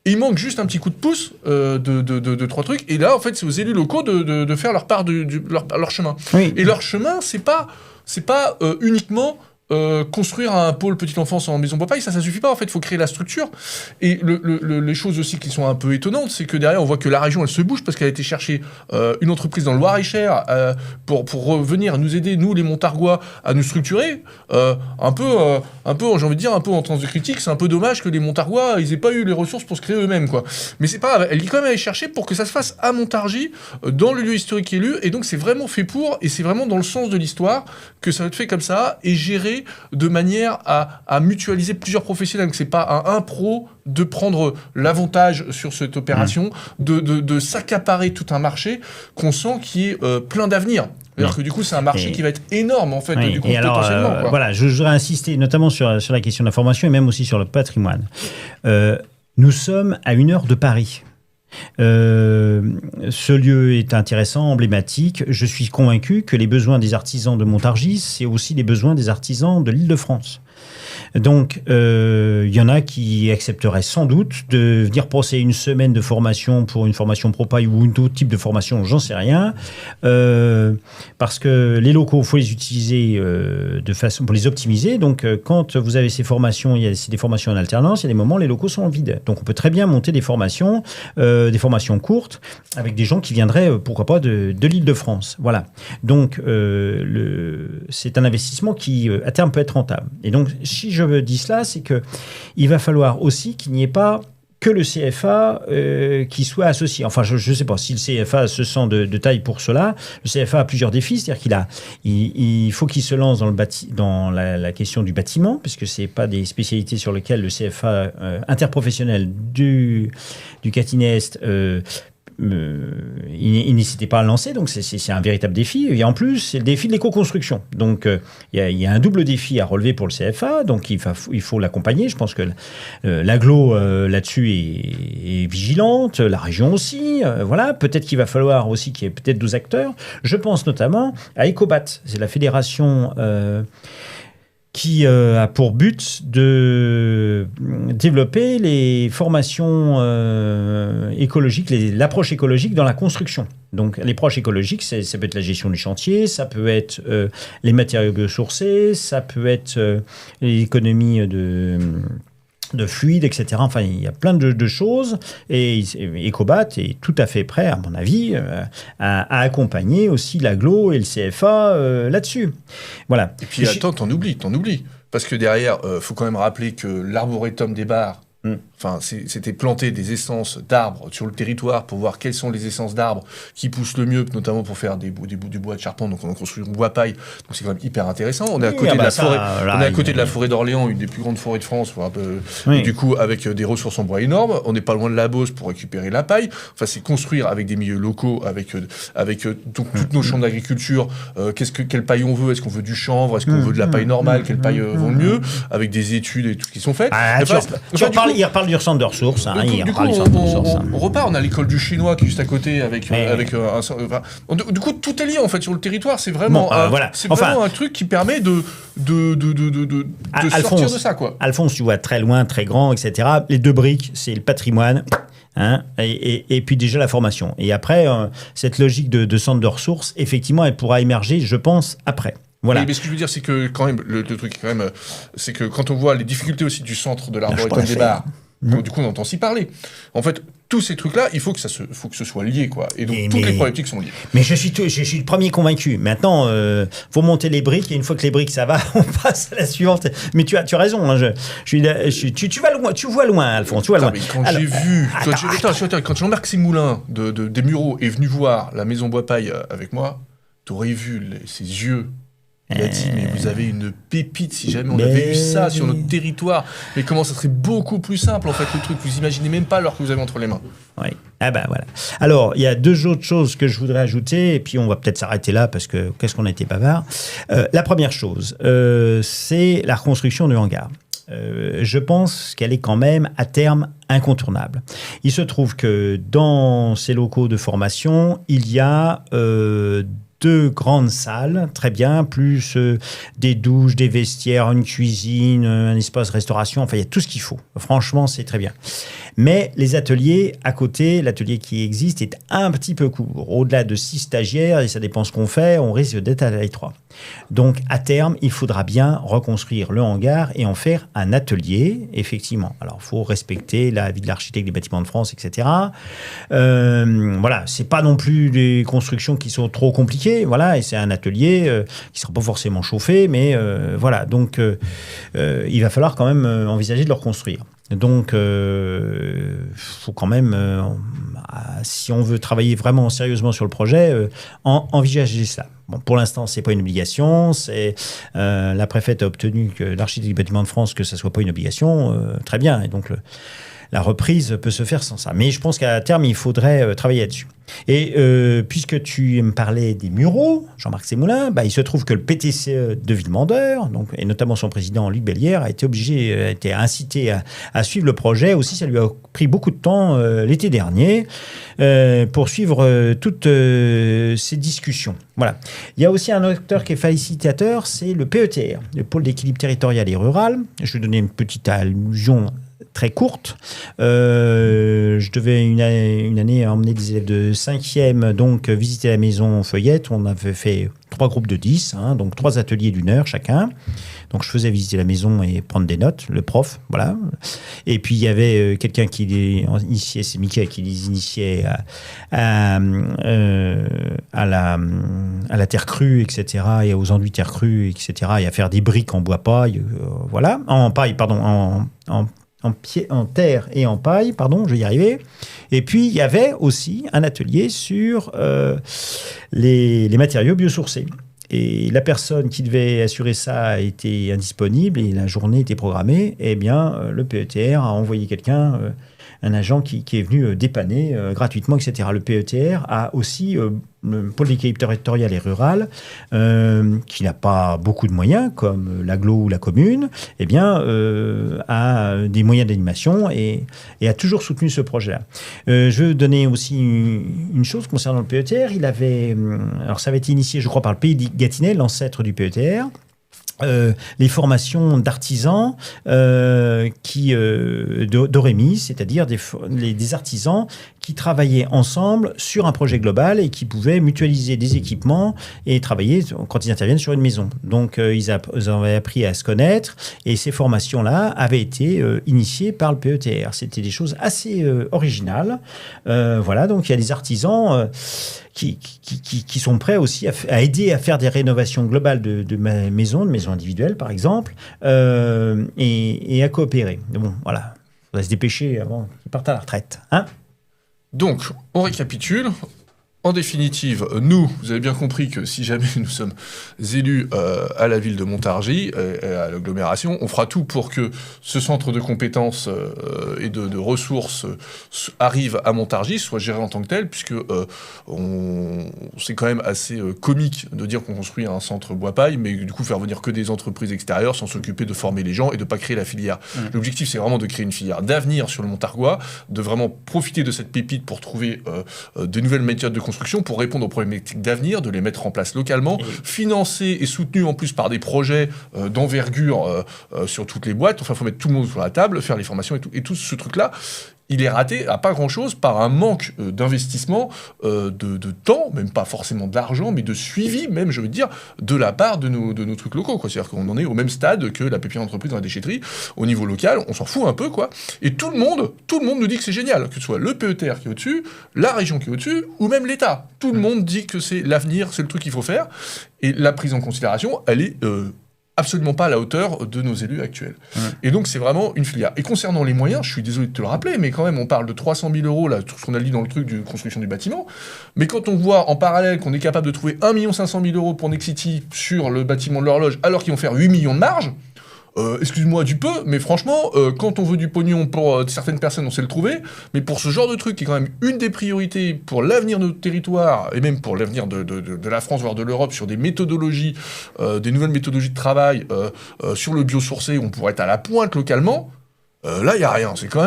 Et il manque juste un petit coup de pouce de trois trucs. Et là, en fait, c'est aux élus locaux de faire leur part leur chemin. Oui. Et leur chemin, c'est pas uniquement construire un pôle petite enfance en maison Bois-Paille, ça suffit pas. En fait, il faut créer la structure. Et les choses aussi qui sont un peu étonnantes, c'est que derrière, on voit que la région, elle se bouge parce qu'elle a été chercher une entreprise dans le Loir-et-Cher pour revenir nous aider, nous, les Montargois, à nous structurer. Un peu, j'ai envie de dire, un peu en temps de critique, c'est un peu dommage que les Montargois, ils aient pas eu les ressources pour se créer eux-mêmes, quoi. Mais c'est pas grave, elle est quand même allée chercher pour que ça se fasse à Montargis, dans le lieu historique élu, et donc c'est vraiment fait pour, et c'est vraiment dans le sens de l'histoire que ça va être fait comme ça, et géré de manière à mutualiser plusieurs professionnels. Donc c'est pas à un pro de prendre l'avantage sur cette opération, de s'accaparer tout un marché qu'on sent qui est plein d'avenir. C'est-à-dire que du coup, c'est un marché qui va être énorme, en fait, du coup, potentiellement. Voilà, je voudrais insister notamment sur la question de la formation et même aussi sur le patrimoine. Nous sommes à 1 heure de Paris. Ce lieu est intéressant, emblématique. Je suis convaincu que les besoins des artisans de Montargis, c'est aussi les besoins des artisans de l'Île-de-France. Donc, il y en a qui accepteraient sans doute de venir passer une semaine de formation pour une formation Propal ou un autre type de formation, j'en sais rien, parce que les locaux, il faut les utiliser de façon pour les optimiser. Donc, quand vous avez ces formations, c'est des formations en alternance, il y a des moments où les locaux sont vides. Donc, on peut très bien monter des formations courtes avec des gens qui viendraient, pourquoi pas, de l'Île-de-France. Voilà. Donc, c'est un investissement qui, à terme, peut être rentable. Et donc, si je dis cela, c'est qu'il va falloir aussi qu'il n'y ait pas que le CFA qui soit associé. Enfin, je ne sais pas si le CFA se sent de taille pour cela. Le CFA a plusieurs défis, c'est-à-dire il faut qu'il se lance dans la question du bâtiment, puisque ce n'est pas des spécialités sur lesquelles le CFA interprofessionnel du Catinest il n'hésitait pas à le lancer, donc c'est un véritable défi. Et en plus, c'est le défi de l'éco-construction. Donc, il y a un double défi à relever pour le CFA, donc il faut l'accompagner. Je pense que l'agglo là-dessus est vigilante, la région aussi. Voilà, peut-être qu'il va falloir aussi qu'il y ait peut-être 12 acteurs. Je pense notamment à Ecobat, c'est la fédération qui a pour but de développer les formations écologiques, l'approche écologique dans la construction. Donc, l'approche écologique, ça peut être la gestion du chantier, ça peut être les matériaux biosourcés, ça peut être l'économie de fluide, etc. Enfin, il y a plein de choses. Et Ecobat est tout à fait prêt, à mon avis, à accompagner aussi l'agglo et le CFA là-dessus. Voilà. Et puis, attends, t'en oublies. Parce que derrière, faut quand même rappeler que l'arboretum des Barres, c'était planter des essences d'arbres sur le territoire pour voir quelles sont les essences d'arbres qui poussent le mieux, notamment pour faire du bois de charpente. Donc on a construit une bois paille. Donc c'est quand même hyper intéressant. On est à côté de la forêt. On est à côté de la forêt d'Orléans, une des plus grandes forêts de France. Et du coup, avec des ressources en bois énormes. On n'est pas loin de la Beauce pour récupérer la paille. Enfin, c'est construire avec des milieux locaux, avec donc toutes nos champs d'agriculture. Quelle paille on veut? Est-ce qu'on veut du chanvre? Est-ce qu'on veut de la paille normale? Quelle paille vont le mieux? Avec des études et tout qui sont faites. Il reparle du centre de ressources. On repart, on a l'école du chinois qui est juste à côté avec du coup, tout est lié en fait sur le territoire. C'est vraiment, vraiment un truc qui permet de sortir de ça, quoi. Alphonse, tu vois, très loin, très grand, etc. Les deux briques, c'est le patrimoine. Et puis déjà la formation. Et après, cette logique de centre de ressources, effectivement, elle pourra émerger, je pense, après. Voilà. Mais ce que je veux dire, c'est que quand même, le truc, quand même, c'est que quand on voit les difficultés aussi du centre de l'arboretum des Barres, du coup, on entend s'y parler. En fait, tous ces trucs-là, il faut que ce soit lié, quoi. Et donc, toutes les problématiques sont liées. Mais je suis le premier convaincu. Maintenant, faut monter les briques, et une fois que les briques, ça va, on passe à la suivante. Mais tu as raison. Hein, tu vas loin, tu vois loin, Alphonse. Tu vois loin. Mais quand j'ai vu... Quand Jean-Marc Simoulin des Mureaux est venu voir la maison Bois-Paille avec moi, t'aurais vu ses yeux. Il a dit, mais vous avez une pépite, si jamais on avait eu ça sur notre territoire. Mais comment ça serait beaucoup plus simple, en fait, le truc. Vous imaginez même pas l'or que vous avez entre les mains. Oui. Ah ben voilà. Alors, il y a deux autres choses que je voudrais ajouter, et puis on va peut-être s'arrêter là, parce que qu'est-ce qu'on a été bavard. La première chose, c'est la reconstruction du hangar. Je pense qu'elle est quand même, à terme, incontournable. Il se trouve que dans ces locaux de formation, il y a... deux grandes salles, très bien, plus des douches, des vestiaires, une cuisine, un espace restauration, enfin, il y a tout ce qu'il faut. Franchement, c'est très bien. Mais les ateliers à côté, l'atelier qui existe est un petit peu court. Au-delà de 6 stagiaires, et ça dépend ce qu'on fait, on risque d'être à la taille 3. Donc, à terme, il faudra bien reconstruire le hangar et en faire un atelier, effectivement. Alors, il faut respecter l'avis de l'architecte des bâtiments de France, etc. Voilà, c'est pas non plus des constructions qui sont trop compliquées, voilà, et c'est un atelier qui sera pas forcément chauffé, mais voilà. Donc, il va falloir quand même envisager de le reconstruire. Donc, faut quand même, si on veut travailler vraiment sérieusement sur le projet, envisager ça. Bon, pour l'instant, c'est pas une obligation. La préfète a obtenu que l'architecte du bâtiment de France que ça soit pas une obligation. Très bien. Et donc, la reprise peut se faire sans ça. Mais je pense qu'à terme, il faudrait travailler là-dessus. Et puisque tu me parlais des Mureaux, Jean-Marc Simoulin, il se trouve que le PTCE de Villemandeur, donc, et notamment son président Luc Bellière, a été incité à suivre le projet. Aussi, ça lui a pris beaucoup de temps l'été dernier pour suivre toutes ces discussions. Voilà. Il y a aussi un acteur qui est félicitateur, c'est le PETR, le pôle d'équilibre territorial et rural. Je vais donner une petite allusion très courte. Je devais une année emmener des élèves de 5e, donc visiter la maison Feuillette. On avait fait 3 groupes de 10, donc 3 ateliers d'1 heure chacun. Donc je faisais visiter la maison et prendre des notes, le prof, voilà. Et puis il y avait quelqu'un qui les initiait, c'est Mickey, qui les initiait à la terre crue, etc., et aux enduits terre crue, etc., et à faire des briques en bois paille, voilà, en paille, pardon, en terre et en paille, pardon, je vais y arriver. Et puis, il y avait aussi un atelier sur les matériaux biosourcés. Et la personne qui devait assurer ça était indisponible et la journée était programmée. Eh bien, le PETR a envoyé quelqu'un, un agent qui est venu dépanner gratuitement, etc. Le PETR a aussi le pôle d'équilibre territorial et rural, qui n'a pas beaucoup de moyens, comme l'agglo ou la commune, eh bien, a des moyens d'animation et a toujours soutenu ce projet-là. Je veux donner aussi une chose concernant le PETR. Alors, ça avait été initié, je crois, par le Pays de Gâtinais, l'ancêtre du PETR. Les formations d'artisans d'Orémis, c'est-à-dire des artisans qui travaillaient ensemble sur un projet global et qui pouvaient mutualiser des équipements et travailler quand ils interviennent sur une maison. Donc, ils avaient appris à se connaître et ces formations-là avaient été initiées par le PETR. C'était des choses assez originales. Voilà, donc il y a des artisans qui sont prêts aussi à aider à faire des rénovations globales de maisons individuelles, par exemple, et à coopérer. Mais bon, voilà, il va se dépêcher avant qu'ils partent à la retraite. Hein ? Donc, on récapitule. En définitive, nous, vous avez bien compris que si jamais nous sommes élus à la ville de Montargis, à l'agglomération, on fera tout pour que ce centre de compétences et de ressources arrive à Montargis, soit géré en tant que tel, puisque c'est quand même assez comique de dire qu'on construit un centre bois-paille, mais du coup faire venir que des entreprises extérieures sans s'occuper de former les gens et de ne pas créer la filière. L'objectif, c'est vraiment de créer une filière d'avenir sur le Montargois, de vraiment profiter de cette pépite pour trouver de nouvelles méthodes de construction, pour répondre aux problématiques d'avenir, de les mettre en place localement, financés et soutenus en plus par des projets d'envergure sur toutes les boîtes. Enfin, il faut mettre tout le monde sur la table, faire les formations et tout ce truc-là. Il est raté à pas grand-chose par un manque d'investissement, de temps, même pas forcément d'argent, mais de suivi, même, je veux dire, de la part de nos trucs locaux, quoi. C'est-à-dire qu'on en est au même stade que la pépinière d'entreprise dans la déchetterie. Au niveau local, on s'en fout un peu, quoi. Et tout le monde nous dit que c'est génial, que ce soit le PETR qui est au-dessus, la région qui est au-dessus, ou même l'État. Tout le monde dit que c'est l'avenir, c'est le truc qu'il faut faire. Et la prise en considération, elle est absolument pas à la hauteur de nos élus actuels. Et donc, c'est vraiment une filière. Et concernant les moyens, je suis désolé de te le rappeler, mais quand même, on parle de 300 000 €, là, tout ce qu'on a dit dans le truc de construction du bâtiment. Mais quand on voit en parallèle qu'on est capable de trouver 1 500 000 € pour Nexity sur le bâtiment de l'horloge, alors qu'ils vont faire 8 millions de marge, excuse-moi du peu, mais franchement, quand on veut du pognon pour certaines personnes, on sait le trouver, mais pour ce genre de truc qui est quand même une des priorités pour l'avenir de notre territoire, et même pour l'avenir de la France, voire de l'Europe, sur des méthodologies, des nouvelles méthodologies de travail, sur le biosourcé, on pourrait être à la pointe localement, là, il n'y a rien. C'est quand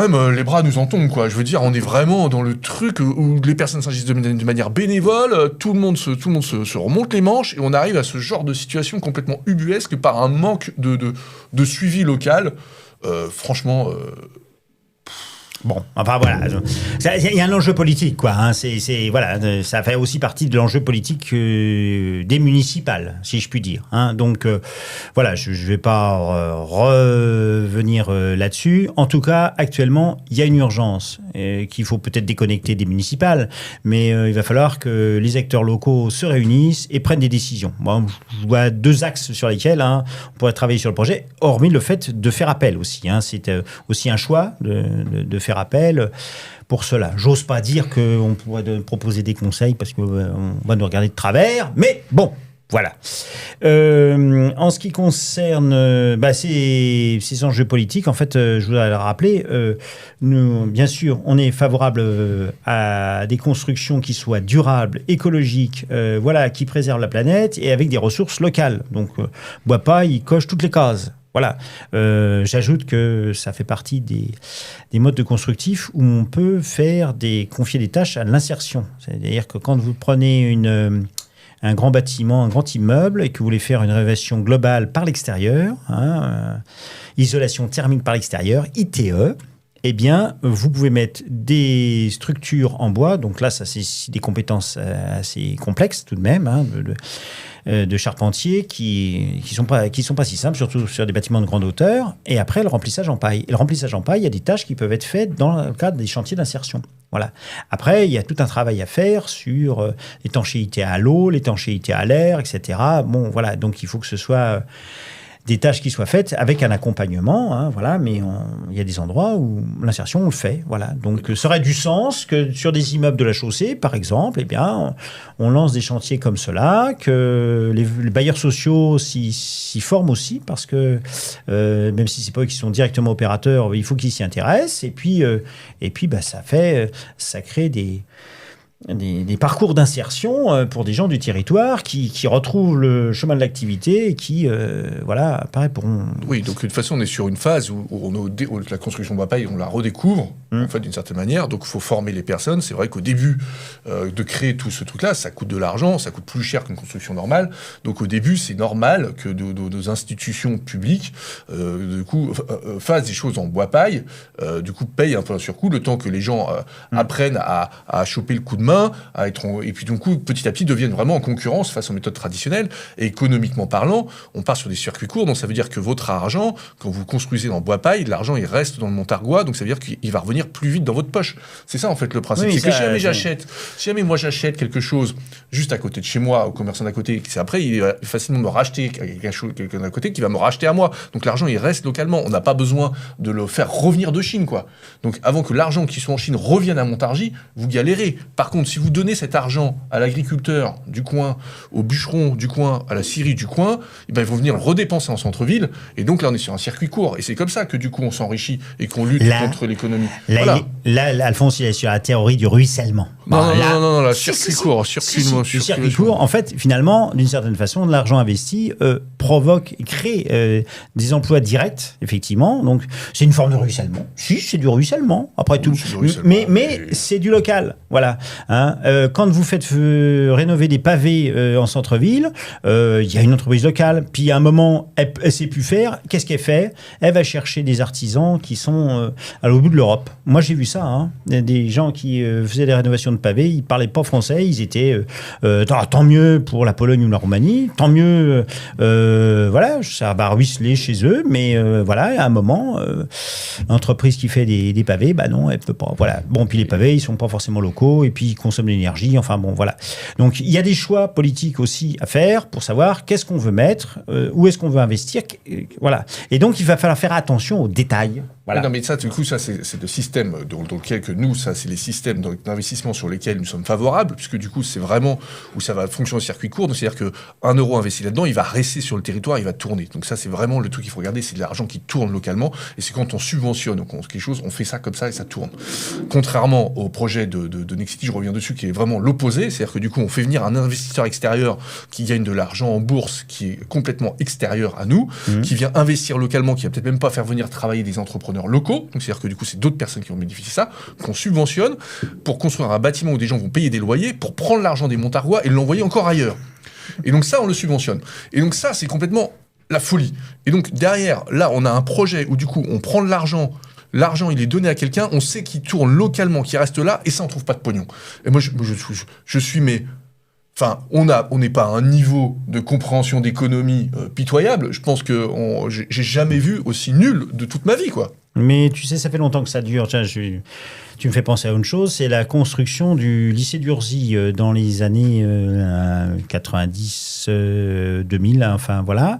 même les bras nous en tombent, quoi. Je veux dire, on est vraiment dans le truc où les personnes s'agissent de manière bénévole, tout le monde se remonte les manches, et on arrive à ce genre de situation complètement ubuesque par un manque de suivi local. Franchement... Bon, enfin voilà, il y a un enjeu politique, quoi. Hein. Voilà, ça fait aussi partie de l'enjeu politique des municipales, si je puis dire. Hein. Donc voilà, je vais pas revenir là-dessus. En tout cas, actuellement, il y a une urgence qu'il faut peut-être déconnecter des municipales, mais il va falloir que les acteurs locaux se réunissent et prennent des décisions. Bon, je vois 2 axes sur lesquels on pourrait travailler sur le projet, hormis le fait de faire appel aussi. Hein. C'est aussi un choix de faire appel pour cela. J'ose pas dire qu'on pourrait proposer des conseils parce qu'on va nous regarder de travers, mais bon, voilà. En ce qui concerne ces enjeux politiques, en fait, je voudrais le rappeler, nous, bien sûr, on est favorable à des constructions qui soient durables, écologiques, qui préservent la planète et avec des ressources locales. Donc, Bois-Paille, il coche toutes les cases. Voilà. J'ajoute que ça fait partie des modes de constructif où on peut confier des tâches à l'insertion. C'est-à-dire que quand vous prenez un grand bâtiment, un grand immeuble, et que vous voulez faire une rénovation globale par l'extérieur, isolation thermique par l'extérieur, ITE, eh bien, vous pouvez mettre des structures en bois. Donc là, ça, c'est des compétences assez complexes tout de même, de charpentiers qui sont pas si simples, surtout sur des bâtiments de grande hauteur. Et après, le remplissage en paille. Et le remplissage en paille, il y a des tâches qui peuvent être faites dans le cadre des chantiers d'insertion. Voilà. Après, il y a tout un travail à faire sur l'étanchéité à l'eau, l'étanchéité à l'air, etc. Bon, voilà. Donc, il faut que ce soit des tâches qui soient faites avec un accompagnement, hein, voilà, mais il y a des endroits où l'insertion, on le fait, voilà. Donc, ça aurait du sens que sur des immeubles de la chaussée, par exemple, eh bien, on lance des chantiers comme cela, que les bailleurs sociaux s'y forment aussi, parce que même si c'est pas eux qui sont directement opérateurs, il faut qu'ils s'y intéressent, et puis ça crée des parcours d'insertion pour des gens du territoire qui retrouvent le chemin de l'activité et qui, pareil, pourront... Oui, donc de toute façon, on est sur une phase où la construction de bois-paille, on la redécouvre, en fait, d'une certaine manière. Donc, il faut former les personnes. C'est vrai qu'au début de créer tout ce truc-là, ça coûte de l'argent, ça coûte plus cher qu'une construction normale. Donc, au début, c'est normal que nos institutions publiques, fassent des choses en bois-paille, payent un peu un surcoût, le temps que les gens apprennent à choper le coup de main, et puis du coup, petit à petit, deviennent vraiment en concurrence face aux méthodes traditionnelles. Et économiquement parlant, on part sur des circuits courts, donc ça veut dire que votre argent, quand vous construisez en bois-paille, l'argent, il reste dans le Montargois, donc ça veut dire qu'il va revenir plus vite dans votre poche. C'est ça, en fait, le principe. Oui, c'est que si jamais moi j'achète quelque chose juste à côté de chez moi, au commerçant d'à côté, c'est après, il va facilement me racheter quelqu'un d'à côté qui va me racheter à moi. Donc l'argent, il reste localement. On n'a pas besoin de le faire revenir de Chine, quoi. Donc avant que l'argent qui soit en Chine revienne à Montargis, vous galérez. Par contre, si vous donnez cet argent à l'agriculteur du coin, au bûcheron du coin, à la scierie du coin, eh ben, ils vont venir le redépenser en centre-ville. Et donc là, on est sur un circuit court. Et c'est comme ça que du coup, on s'enrichit et qu'on lutte contre l'économie. Là, Alphonse, il est sur la théorie du ruissellement. Non, circuit court. Circuit court, en fait, finalement, d'une certaine façon, de l'argent investi crée des emplois directs, effectivement. Donc, c'est une forme de ruissellement. Si, c'est du ruissellement, après tout. Mais c'est du local. Voilà. Quand vous faites rénover des pavés en centre-ville, il y a une entreprise locale. Puis à un moment, elle ne sait plus faire. Qu'est-ce qu'elle fait ? Elle va chercher des artisans qui sont à l'autre bout de l'Europe. Moi, j'ai vu ça. Des gens qui faisaient des rénovations de pavés, ils ne parlaient pas français. Ils étaient tant mieux pour la Pologne ou la Roumanie. Tant mieux, ça va ruisseler chez eux. Mais à un moment, l'entreprise qui fait des pavés, non, elle ne peut pas. Voilà. Bon, puis les pavés, ils ne sont pas forcément locaux. Et puis, ils consomment de l'énergie. Enfin, bon, voilà. Donc, il y a des choix politiques aussi à faire pour savoir qu'est-ce qu'on veut mettre, où est-ce qu'on veut investir. Voilà. Et donc, il va falloir faire attention aux détails. Voilà. Non, mais ça, du coup, ça, c'est le système dans lequel que nous, ça, c'est les systèmes d'investissement sur lesquels nous sommes favorables, puisque du coup, c'est vraiment où ça va fonctionner au circuit court. Donc, c'est-à-dire que 1 euro investi là-dedans, il va rester sur le territoire, il va tourner. Donc, ça, c'est vraiment le truc qu'il faut regarder, c'est de l'argent qui tourne localement. Et c'est quand on subventionne quelque chose, on fait ça comme ça et ça tourne. Contrairement au projet de Nexity, je reviens dessus, qui est vraiment l'opposé. C'est-à-dire que du coup, on fait venir un investisseur extérieur qui gagne de l'argent en bourse, qui est complètement extérieur à nous, qui vient investir localement, qui va peut-être même pas faire venir travailler des entrepreneurs locaux. Donc, c'est-à-dire que du coup, c'est d'autres personnes qui vont bénéficier de ça, qu'on subventionne pour construire un bâtiment où des gens vont payer des loyers pour prendre l'argent des Montargois et l'envoyer encore ailleurs. Et donc ça, on le subventionne. Et donc ça, c'est complètement la folie. Et donc derrière, là, on a un projet où du coup, on prend de l'argent, il est donné à quelqu'un, on sait qu'il tourne localement, qu'il reste là, et ça, on trouve pas de pognon. Et moi, je suis, mais... Enfin, on n'est pas à un niveau de compréhension d'économie pitoyable. Je pense que j'ai jamais vu aussi nul de toute ma vie, quoi. Mais tu sais, ça fait longtemps que ça dure. Tiens, tu me fais penser à une chose, c'est la construction du lycée d'Urzy dans les années 90, 2000, enfin voilà.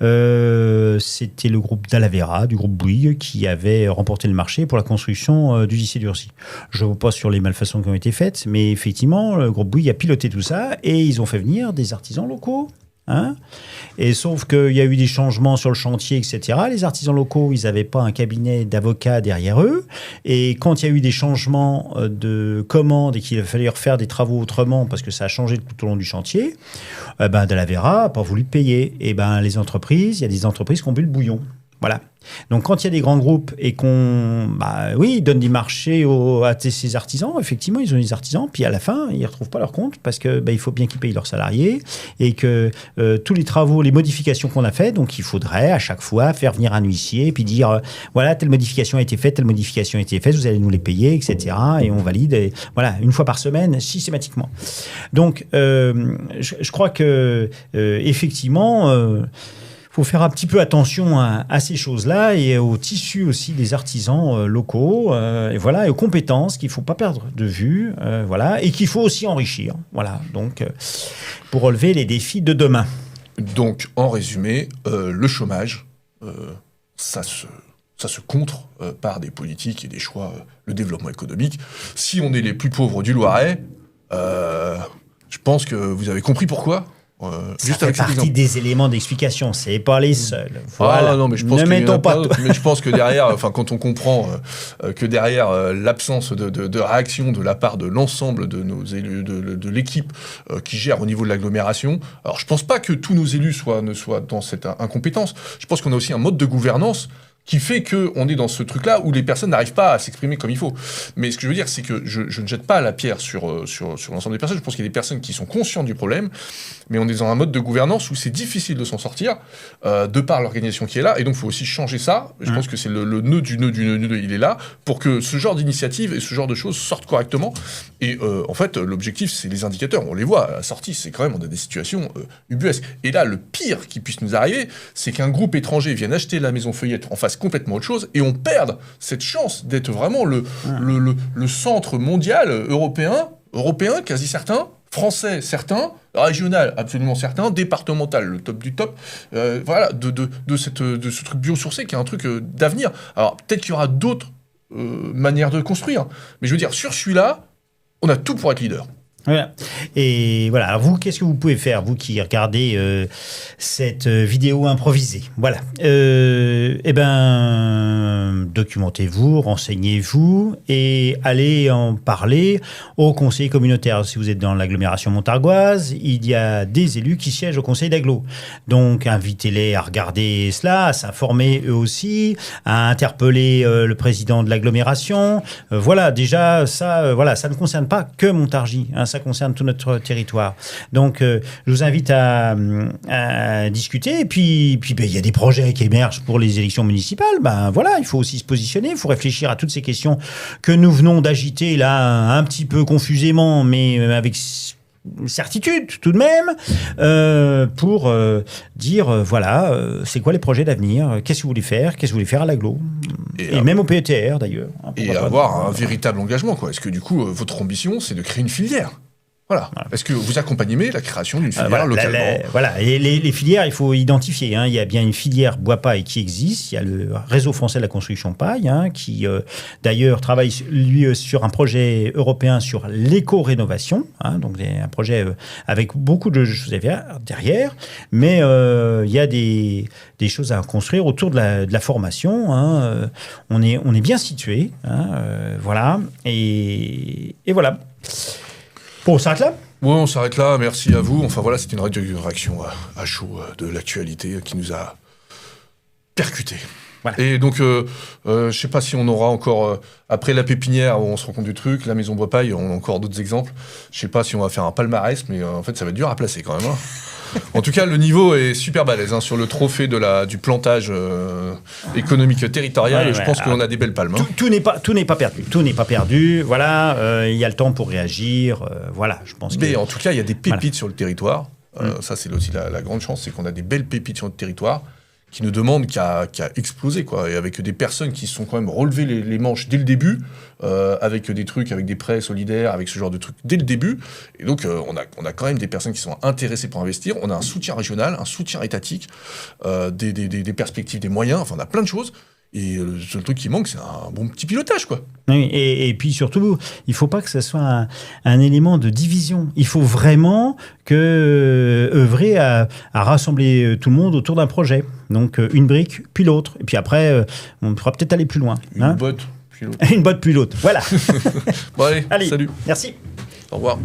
C'était le groupe d'Alavera, du groupe Bouygues, qui avait remporté le marché pour la construction du lycée d'Urzy. Je ne vois pas sur les malfaçons qui ont été faites, mais effectivement, le groupe Bouygues a piloté tout ça et ils ont fait venir des artisans locaux. Et sauf qu'il y a eu des changements sur le chantier, etc. Les artisans locaux, ils n'avaient pas un cabinet d'avocats derrière eux. Et quand il y a eu des changements de commandes et qu'il fallait refaire des travaux autrement parce que ça a changé tout au long du chantier, Dallavera n'a pas voulu payer. Et les entreprises, il y a des entreprises qui ont bu le bouillon. Voilà. Donc, quand il y a des grands groupes et qu'on, ils donnent des marchés à ces artisans, effectivement, ils ont des artisans, puis à la fin, ils ne retrouvent pas leur compte parce que il faut bien qu'ils payent leurs salariés et que tous les travaux, les modifications qu'on a fait, donc il faudrait à chaque fois faire venir un huissier et puis dire, voilà, telle modification a été faite, telle modification a été faite, vous allez nous les payer, etc. Et on valide, et, voilà, une fois par semaine, systématiquement. Donc, je crois que, effectivement, faut faire un petit peu attention à ces choses-là et au tissu aussi des artisans locaux, et voilà, et aux compétences qu'il faut pas perdre de vue, voilà, et qu'il faut aussi enrichir, voilà. Donc, pour relever les défis de demain. Donc, en résumé, le chômage, ça se contre par des politiques et des choix, le développement économique. Si on est les plus pauvres du Loiret, je pense que vous avez compris pourquoi. Ça fait partie des éléments d'explication, c'est pas les seuls. Voilà. Ah non, mais je pense ne mettons pas. Mais je pense que derrière, quand on comprend que derrière l'absence de réaction de la part de l'ensemble de nos élus, de l'équipe qui gère au niveau de l'agglomération, alors je pense pas que tous nos élus ne soient dans cette incompétence. Je pense qu'on a aussi un mode de gouvernance qui fait qu'on est dans ce truc-là où les personnes n'arrivent pas à s'exprimer comme il faut. Mais ce que je veux dire, c'est que je ne jette pas la pierre sur l'ensemble des personnes. Je pense qu'il y a des personnes qui sont conscientes du problème, mais on est dans un mode de gouvernance où c'est difficile de s'en sortir, de par l'organisation qui est là, et donc il faut aussi changer ça. Je pense que c'est le nœud du nœud, il est là, pour que ce genre d'initiative et ce genre de choses sortent correctement. Et en fait, l'objectif, c'est les indicateurs. On les voit, à la sortie, c'est quand même, on a des situations ubuesques. Et là, le pire qui puisse nous arriver, c'est qu'un groupe étranger vienne acheter la maison Feuillette en face complètement autre chose, et on perd cette chance d'être vraiment le centre mondial européen quasi certain, français certain, régional absolument certain, départemental le top du top, voilà, de ce truc biosourcé qui est un truc d'avenir. Alors peut-être qu'il y aura d'autres manières de construire, mais je veux dire, sur celui-là, on a tout pour être leader. Voilà. Et voilà, alors vous, qu'est-ce que vous pouvez faire, vous qui regardez cette vidéo improvisée? Voilà. Eh ben, documentez-vous, renseignez-vous et allez en parler aux conseillers communautaires. Si vous êtes dans l'agglomération montargoise, il y a des élus qui siègent au conseil d'agglo. Donc, invitez-les à regarder cela, à s'informer eux aussi, à interpeller le président de l'agglomération. Voilà, déjà, ça, voilà, ça ne concerne pas que Montargis, hein, ça concerne tout notre territoire. Donc, je vous invite à discuter. Et puis il y a des projets qui émergent pour les élections municipales. Ben voilà, il faut aussi se positionner. Il faut réfléchir à toutes ces questions que nous venons d'agiter là, un petit peu confusément, mais avec certitude tout de même, pour dire voilà, c'est quoi les projets d'avenir, qu'est-ce que vous voulez faire à l'agglo, et même au PETR d'ailleurs. Hein, et avoir un véritable engagement, quoi. Est-ce que du coup, votre ambition, c'est de créer une filière? Voilà. Est-ce que vous accompagnez la création d'une filière localement? Voilà. Et les filières, il faut identifier. Hein. Il y a bien une filière bois-paille qui existe. Il y a le réseau français de la construction paille, hein, qui d'ailleurs travaille lui sur un projet européen sur l'éco-rénovation. Hein, donc un projet avec beaucoup de choses derrière. Mais il y a des choses à construire autour de la formation. Hein. On est bien situé. Hein, voilà. Et voilà. Bon, on s'arrête là ? Oui, on s'arrête là. Merci à vous. Enfin voilà, c'était une réaction à chaud de l'actualité qui nous a percuté. Voilà. Et donc, je sais pas si on aura encore, après la pépinière où on se rend compte du truc, la maison bois-paille, on a encore d'autres exemples. Je sais pas si on va faire un palmarès, mais en fait, ça va être dur à placer quand même. Hein. En tout cas, le niveau est super balèze hein, sur le trophée du plantage économique territorial. Ouais, je pense qu'on a des belles palmes. Hein. Tout n'est pas perdu. Tout n'est pas perdu. Voilà, il y a le temps pour réagir. Voilà, je pense. Mais en tout cas, il y a des pépites sur le territoire. Ça, c'est aussi la grande chance, c'est qu'on a des belles pépites sur le territoire qui ne demandent qu'à exploser, quoi. Et avec des personnes qui se sont quand même relevées les manches dès le début, avec des trucs, avec des prêts solidaires, avec ce genre de trucs dès le début. Et donc, on a quand même des personnes qui sont intéressées pour investir. On a un soutien régional, un soutien étatique, des perspectives, des moyens. Enfin, on a plein de choses. Et le seul truc qui manque, c'est un bon petit pilotage, quoi. Oui, et puis surtout, il ne faut pas que ce soit un élément de division. Il faut vraiment œuvrer à rassembler tout le monde autour d'un projet. Donc, une brique, puis l'autre. Et puis après, on pourra peut-être aller plus loin. Une botte, puis l'autre. Une botte, puis l'autre. Voilà. Bon, allez, salut. Merci. Au revoir.